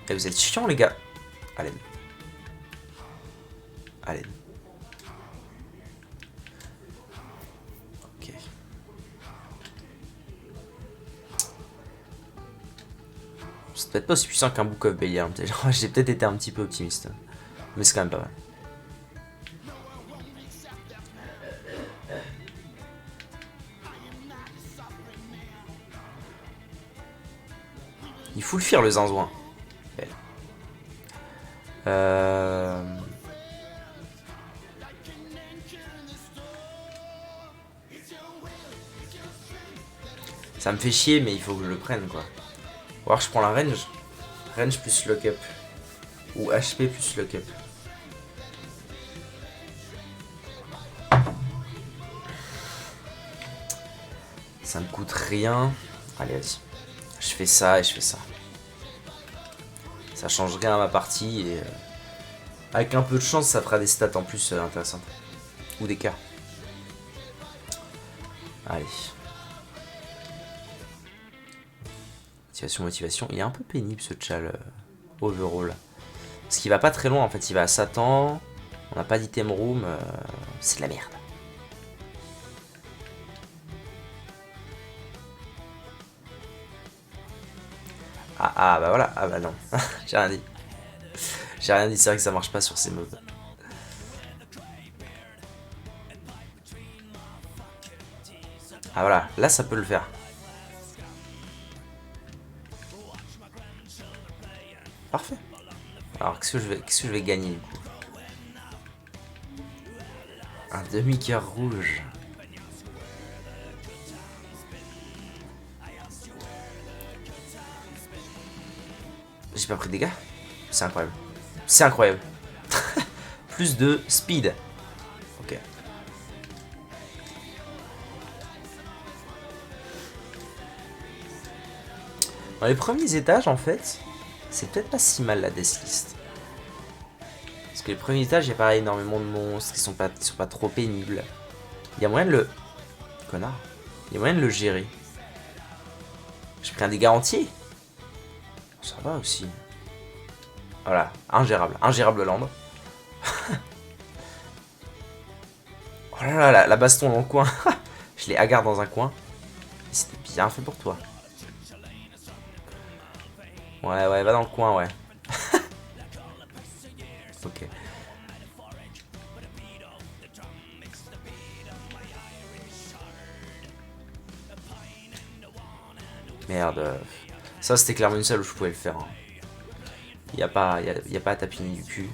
Et vous êtes chiants les gars. Allez. Allez. Ok. C'est peut-être pas aussi puissant qu'un Book of Belial. J'ai peut-être été un petit peu optimiste. Mais c'est quand même pas mal. Il faut le faire le zinzouin. Ça me fait chier, mais il faut que je le prenne quoi. Ou alors je prends la range. Range plus lock-up. Ou HP plus lock-up. Ça me coûte rien. Allez, vas-y. Je fais ça et je fais ça. Ça change rien à ma partie et avec un peu de chance, ça fera des stats en plus intéressantes. Ou des cas. Allez. Motivation. Il est un peu pénible ce Chal overall. Parce qu'il va pas très loin en fait. Il va à Satan. On n'a pas d'item room. C'est de la merde. Ah bah voilà. Ah bah non. J'ai rien dit. J'ai rien dit. C'est vrai que ça marche pas sur ces mobs. Ah voilà. Là ça peut le faire. Parfait. Alors qu'est-ce que je vais gagner du coup? Un demi-cœur rouge. J'ai pas pris de dégâts. C'est incroyable. C'est incroyable. Plus de speed. Ok. Dans les premiers étages en fait, c'est peut-être pas si mal la deathlist. Parce que les premiers étages, il y a pas énormément de monstres qui sont pas trop pénibles. Il y a moyen de le... Connard. Il y a moyen de le gérer. J'ai pris un dégât entier. Ça va aussi. Voilà, ingérable. Ingérable land. Oh là là, la baston dans le coin. Je l'ai hagarde dans un coin. C'était bien fait pour toi. Ouais, va dans le coin, ouais. Ok. Merde. Ça, c'était clairement une seule où je pouvais le faire. Hein. Y a pas à tapiner du cul.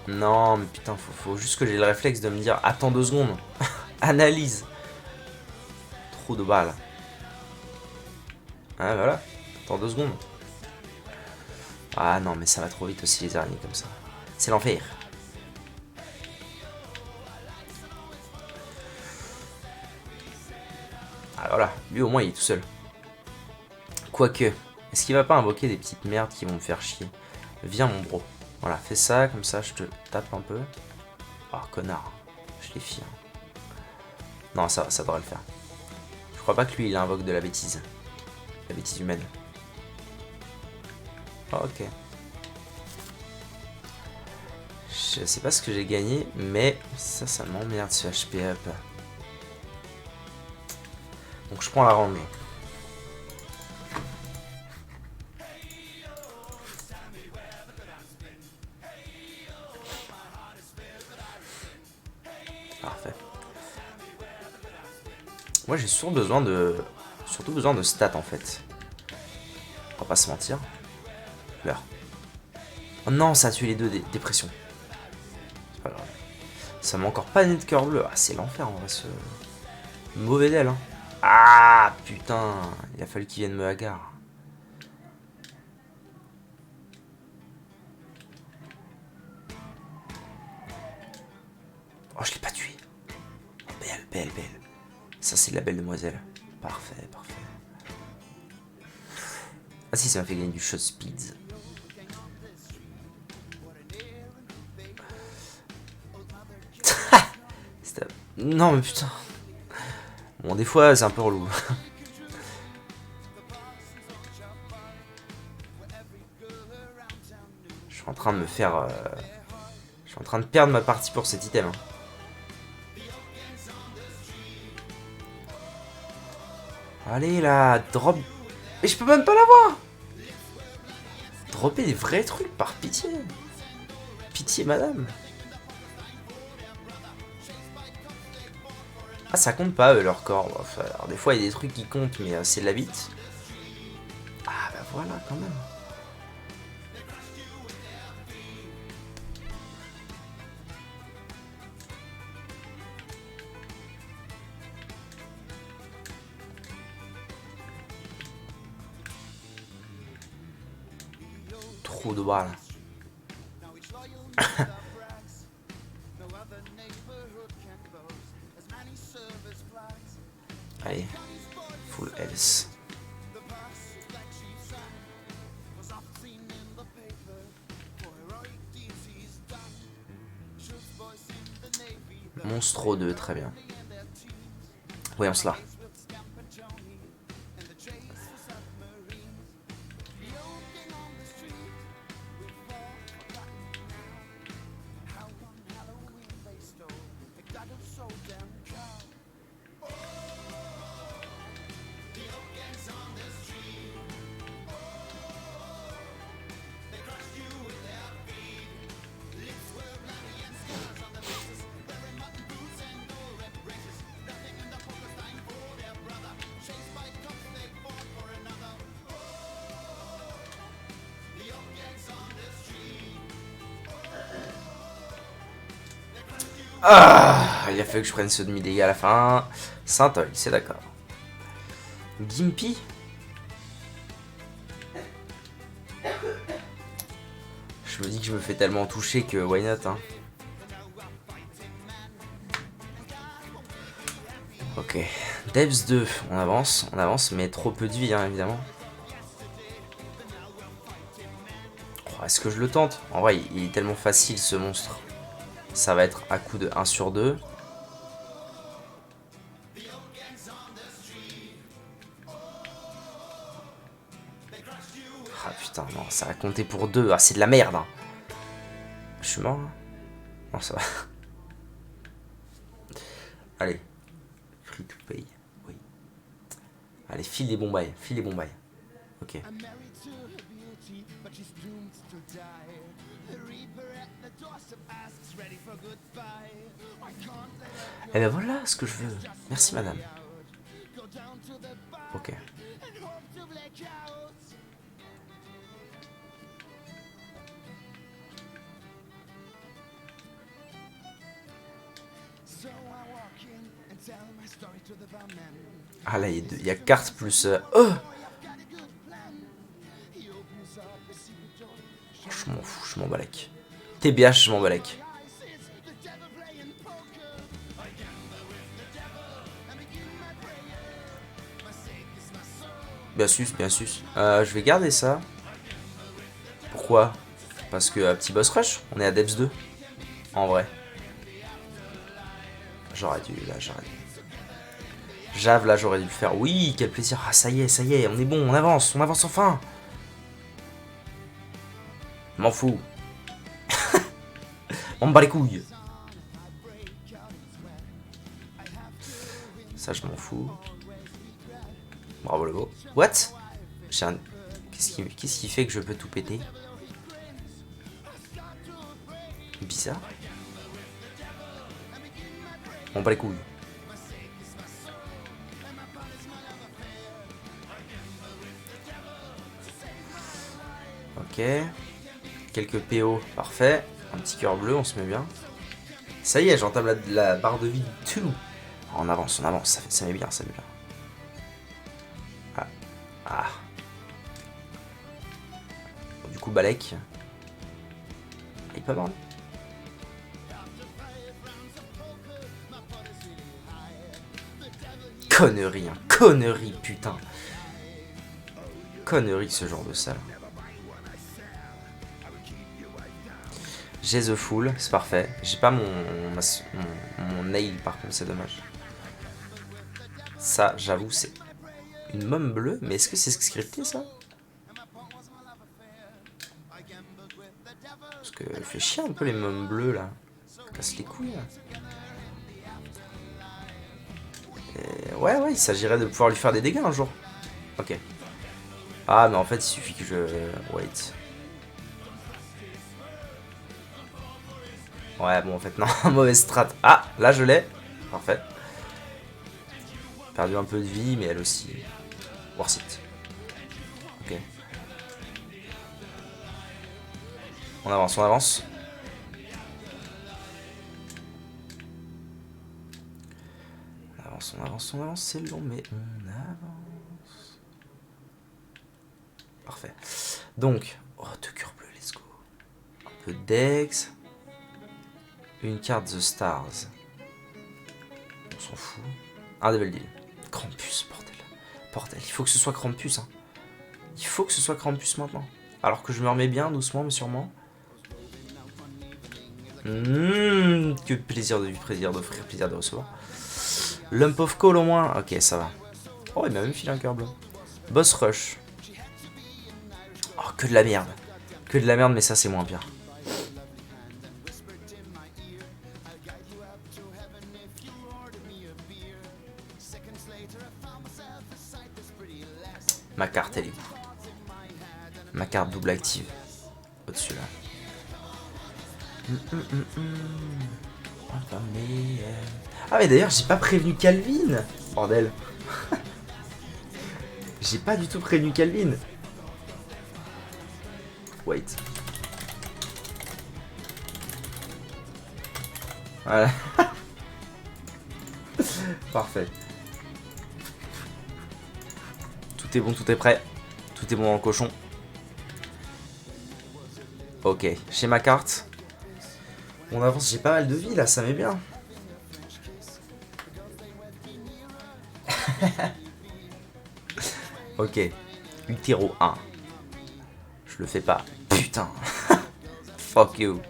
Non, mais putain, faut juste que j'ai le réflexe de me dire attends 2 secondes. Analyse. Trop de balles. Ah, voilà. Attends 2 secondes. Ah non, mais ça va trop vite aussi les araignées comme ça. C'est l'enfer. Ah voilà, lui au moins il est tout seul. Quoique, est-ce qu'il va pas invoquer des petites merdes qui vont me faire chier? Viens mon bro. Voilà, fais ça, comme ça je te tape un peu. Oh connard, je l'ai fier. Non, ça devrait le faire. Je crois pas que lui il invoque de la bêtise. La bêtise humaine. Oh, ok. Je sais pas ce que j'ai gagné, mais ça m'emmerde ce HP up. Donc je prends la range. Parfait. Moi j'ai surtout besoin de stats en fait. On va pas se mentir. Meurs. Oh non, ça a tué les deux dépressions. C'est pas grave. Ça m'a encore pas né de cœur bleu. Ah, c'est l'enfer en vrai ce. Mauvais d'elle, hein. Ah putain, il a fallu qu'il vienne me hagar. Oh, je l'ai pas tué. Belle, belle, belle. Ça, c'est de la belle demoiselle. Parfait, parfait. Ah si, ça m'a fait gagner du shot speed. Non, mais putain. Bon, des fois, c'est un peu relou. Je suis en train de me faire... Je suis en train de perdre ma partie pour cet item. Hein. Allez là, drop. Mais je peux même pas l'avoir. Dropper des vrais trucs par pitié. Pitié madame. Ah ça compte pas leur corps. Enfin, alors, des fois il y a des trucs qui comptent mais c'est de la bite. Ah bah voilà quand même. Trop de balles. Allez, full health. Monstro 2, très bien. Voyons cela. Ah, il a fallu que je prenne ce demi-dégâts à la fin. Saint-Ol, c'est d'accord. Gimpy. Je me dis que je me fais tellement toucher que why not, hein. Ok. Devs 2, on avance, mais trop peu de vie, hein, évidemment. Oh, est-ce que je le tente? En vrai, il est tellement facile ce monstre. Ça va être à coup de 1 sur 2. Ah putain, non, ça va compter pour 2. Ah, c'est de la merde. Hein. Je suis mort là? Non, ça va. Allez. Free to pay. Oui. Allez, file les bombailles. File les bombailles. Ok. Eh ben voilà ce que je veux. Merci madame. Ok. Ah là, il y a carte plus... Oh, je m'en fous, je m'en balèque. TBH, je m'en balèque. Bien sûr, bien sûr. Je vais garder ça. Pourquoi? Parce que petit boss rush, on est à Devs 2. En vrai. J'aurais dû, là, j'aurais dû. Jave, là, j'aurais dû le faire. Oui, quel plaisir. Ah, ça y est, on est bon, on avance enfin. M'en fous. On me bat les couilles. Ça, je m'en fous. Bravo le go. What? Un... Qu'est-ce qui fait que je peux tout péter? Bizarre. m'en bats les couilles. Ok. Quelques PO, parfait. Un petit cœur bleu, on se met bien. Ça y est, j'entame la barre de vie 2. On avance, ça met bien, ça met bien. Ah. Ah. Bon, du coup, Balek. Il est pas mal. Connerie, hein. Connerie, putain. Connerie, ce genre de salle. J'ai The Fool, c'est parfait. J'ai pas mon nail, par contre, c'est dommage. Ça, j'avoue, c'est une môme bleue. Mais est-ce que c'est scripté, ça? Parce que elle fait chier un peu les mômes bleus, là. Ça casse les couilles, là. Et ouais, il s'agirait de pouvoir lui faire des dégâts un jour. Ok. Ah, mais en fait, il suffit que je... Wait. Ouais, bon, en fait, non. Mauvaise strat. Ah, là, je l'ai. Parfait. Perdu un peu de vie, mais elle aussi. Worth it. Ok. On avance, on avance. On avance, c'est long, mais on avance. Parfait. Donc, oh, 2 cœurs bleus, let's go. Un peu d'Ex. Une carte The Stars. On s'en fout. Un Devil Deal. Krampus, bordel. Bordel, il faut que ce soit Krampus. Hein. Il faut que ce soit Krampus maintenant. Alors que je me remets bien, doucement, mais sûrement. Que plaisir de vivre, plaisir d'offrir, plaisir de recevoir. Lump of Coal au moins. Ok, ça va. Oh, il m'a même filé un cœur bleu. Boss Rush. Oh, que de la merde. Que de la merde, mais ça, c'est moins pire. Ma carte, elle est où? Ma carte double active. Au-dessus, là. Ah, mais d'ailleurs, j'ai pas prévenu Calvin. Bordel. J'ai pas du tout prévenu Calvin. Wait. Voilà. Parfait. Tout est bon, tout est prêt. Tout est bon dans le cochon. Ok, j'ai ma carte. On avance, j'ai pas mal de vie là, ça m'est bien. Ok, Utero 1. Je le fais pas. Putain. Fuck you.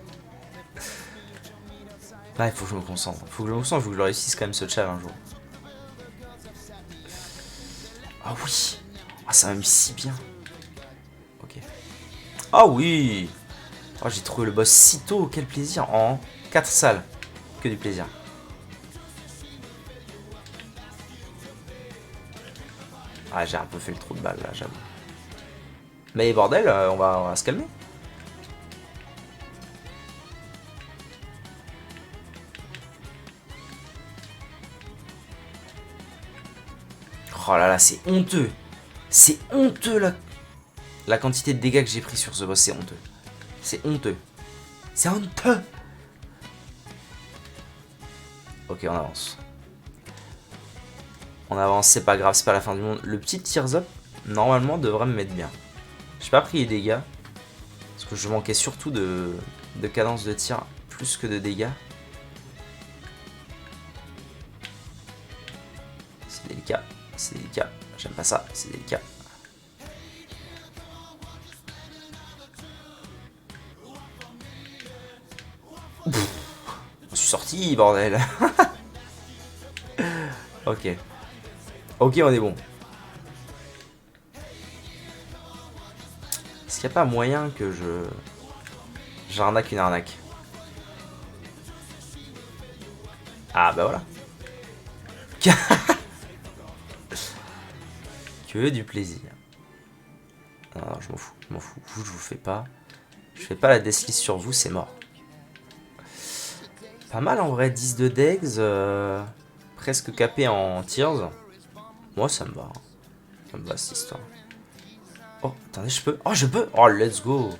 Ouais, faut que je me concentre. Faut que je me concentre, faut que je réussisse quand même ce challenge un jour. Ah oui. Ah, ça m'a mis si bien. Ok. Ah oui. Oh, j'ai trouvé le boss si tôt. Quel plaisir. En 4 salles. Que du plaisir. Ah, j'ai un peu fait le trou de balle là, j'avoue. Mais bordel, on va se calmer. Oh là là, c'est honteux. C'est honteux la quantité de dégâts que j'ai pris sur ce boss, c'est honteux. C'est honteux. C'est honteux. Ok, on avance. On avance, c'est pas grave, c'est pas la fin du monde. Le petit Tears Up, normalement, devrait me mettre bien. J'ai pas pris les dégâts. Parce que je manquais surtout de cadence de tir plus que de dégâts. C'est délicat, c'est délicat. J'aime pas ça, c'est délicat. Je suis sorti, bordel. Ok. Ok, on est bon. Est-ce qu'il n'y a pas moyen que j'arnaque une arnaque? Ah bah voilà. Que du plaisir. Non, je m'en fous, je m'en fous. Vous, je vous fais pas. Je fais pas la death list sur vous, c'est mort. Pas mal en vrai, 10 de Dex, presque capé en Tears. Moi ça me va. Ça me va cette histoire. Oh, attendez, je peux. Oh, je peux. Oh, let's go.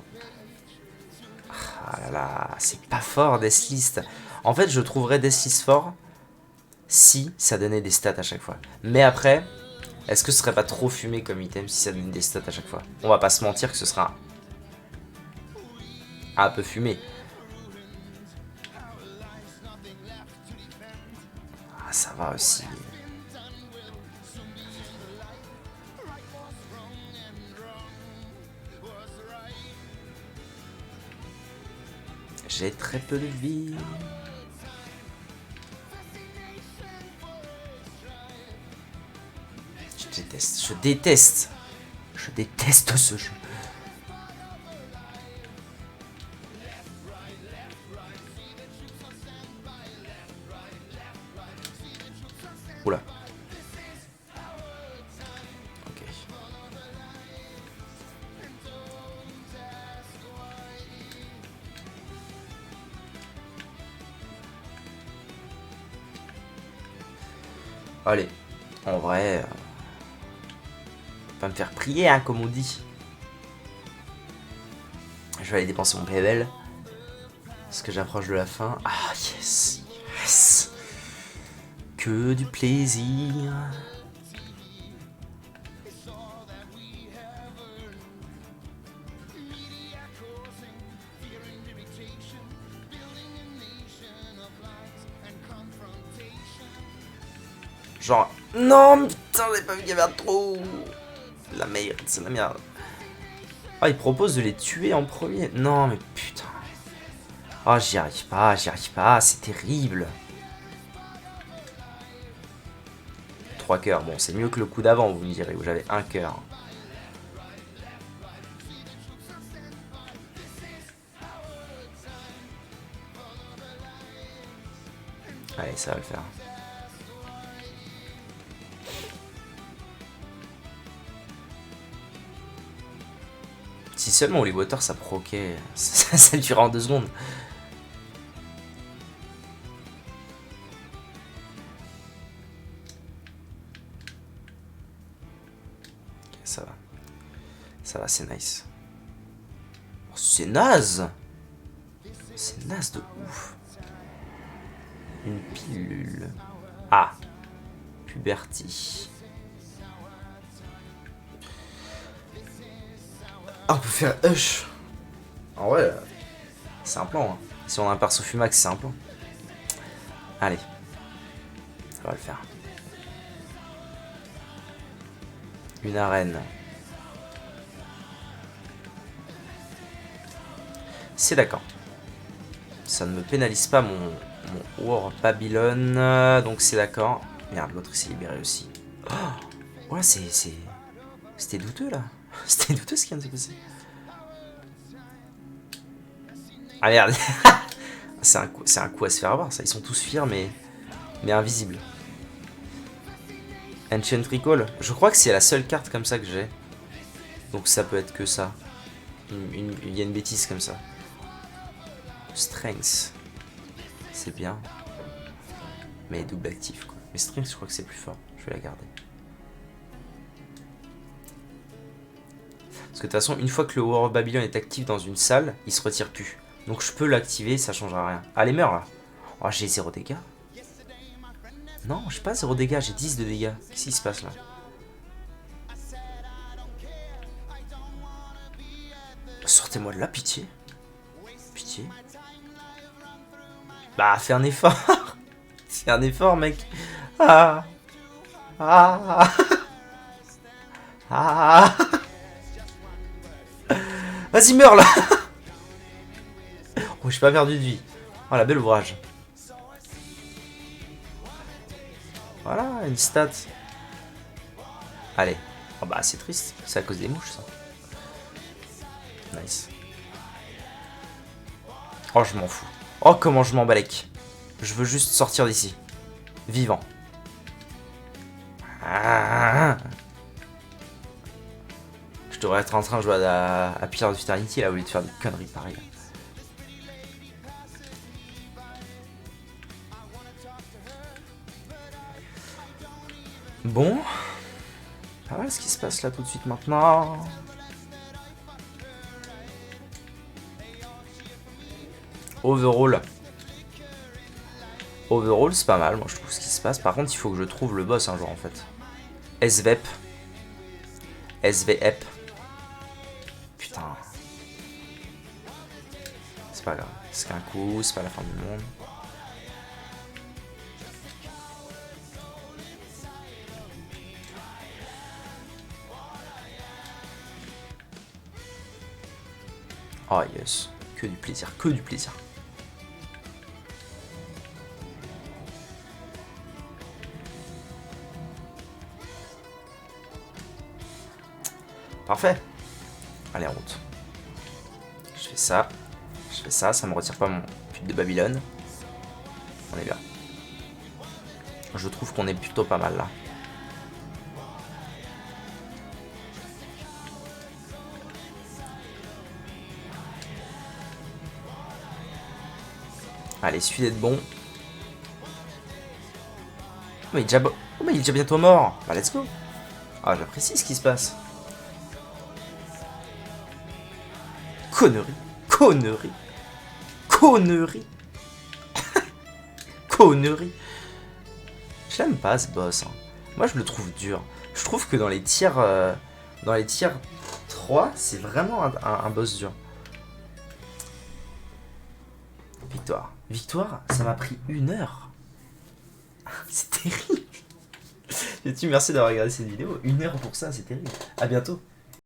Ah là là, c'est pas fort Deathlist. En fait, je trouverais Deathlist fort si ça donnait des stats à chaque fois. Mais après, est-ce que ce serait pas trop fumé comme item si ça donnait des stats à chaque fois? On va pas se mentir que ce sera un peu fumé. Ah, ça va aussi. J'ai très peu de vie. Je déteste, je déteste. Je déteste ce jeu. Oula. Ok. Allez, en vrai, pas me faire prier, hein, comme on dit. Je vais aller dépenser mon PL. Parce que j'approche de la fin. Ah, yes, yes. Que du plaisir. Genre, non, putain, j'avais pas vu qu'il y avait un trou. La merde, c'est la merde. Ah, il propose de les tuer en premier. Non, mais putain. Ah, j'y arrive pas, c'est terrible. 3 cœurs, bon, c'est mieux que le coup d'avant, vous me direz, où j'avais 1 cœur. Allez, ça va le faire. Si seulement Holy Water ça proquait, ça durait en 2 secondes. Ok, ça va. Ça va, c'est nice. Oh, c'est naze. C'est naze de ouf. Une pilule. Ah. Puberty. Ah, on peut faire Hush. En vrai, c'est un plan. Hein. Si on a un perso Fumax, c'est un plan. Allez. Ça va le faire. Une arène. C'est d'accord. Ça ne me pénalise pas mon War Babylon. Donc c'est d'accord. Merde, l'autre il s'est libéré aussi. Oh, ouais, c'était douteux là. C'était douteux ce qui vient de se passer. Ah merde. C'est un coup à se faire avoir ça. Ils sont tous fiers mais invisibles. Ancient Recall. Je crois que c'est la seule carte comme ça que j'ai. Donc ça peut être que ça. Il y a une bêtise comme ça. Strength. C'est bien. Mais double actif quoi. Mais Strength je crois que c'est plus fort. Je vais la garder. Parce que de toute façon, une fois que le War of Babylon est actif dans une salle, il se retire plus. Donc je peux l'activer, ça changera rien. Allez, meurs là. Oh, j'ai 0 dégâts. Non, j'ai pas 0 dégâts, j'ai 10 de dégâts. Qu'est-ce qui se passe là? Sortez-moi de là, pitié. Pitié. Bah, fais un effort. Fais un effort, mec. Ah. Ah. Ah. Vas-y, meurs là. Oh, j'ai pas perdu de vie. Oh, la belle ouvrage. Voilà, une stat. Allez. Oh bah, c'est triste. C'est à cause des mouches, ça. Nice. Oh, je m'en fous. Oh, comment je m'en balèque. Je veux juste sortir d'ici. Vivant. Ah. Je devrais être en train de jouer à Pillars of Eternity là, au lieu de faire des conneries pareilles. Bon. Pas mal ce qui se passe là tout de suite maintenant. Overall. Overall, c'est pas mal, moi je trouve ce qui se passe. Par contre, il faut que je trouve le boss un jour en fait. SVEP. SVEP. Putain. C'est pas grave. C'est qu'un coup, c'est pas la fin du monde. Oh yes. Que du plaisir, que du plaisir. Parfait. Allez, en route. Je fais ça. Je fais ça, ça me retire pas mon pute de Babylone. On est bien. Je trouve qu'on est plutôt pas mal là. Allez, suffit d'être bon. Oh, mais il est déjà bientôt mort. Bah, let's go. Ah, j'apprécie ce qui se passe. Connerie. Connerie. Connerie. Connerie. Je l'aime pas ce boss. Hein. Moi, je le trouve dur. Je trouve que dans les tiers 3, c'est vraiment un boss dur. Victoire. Victoire, ça m'a pris 1 heure. C'est terrible. Merci d'avoir regardé cette vidéo. 1 heure pour ça, c'est terrible. À bientôt.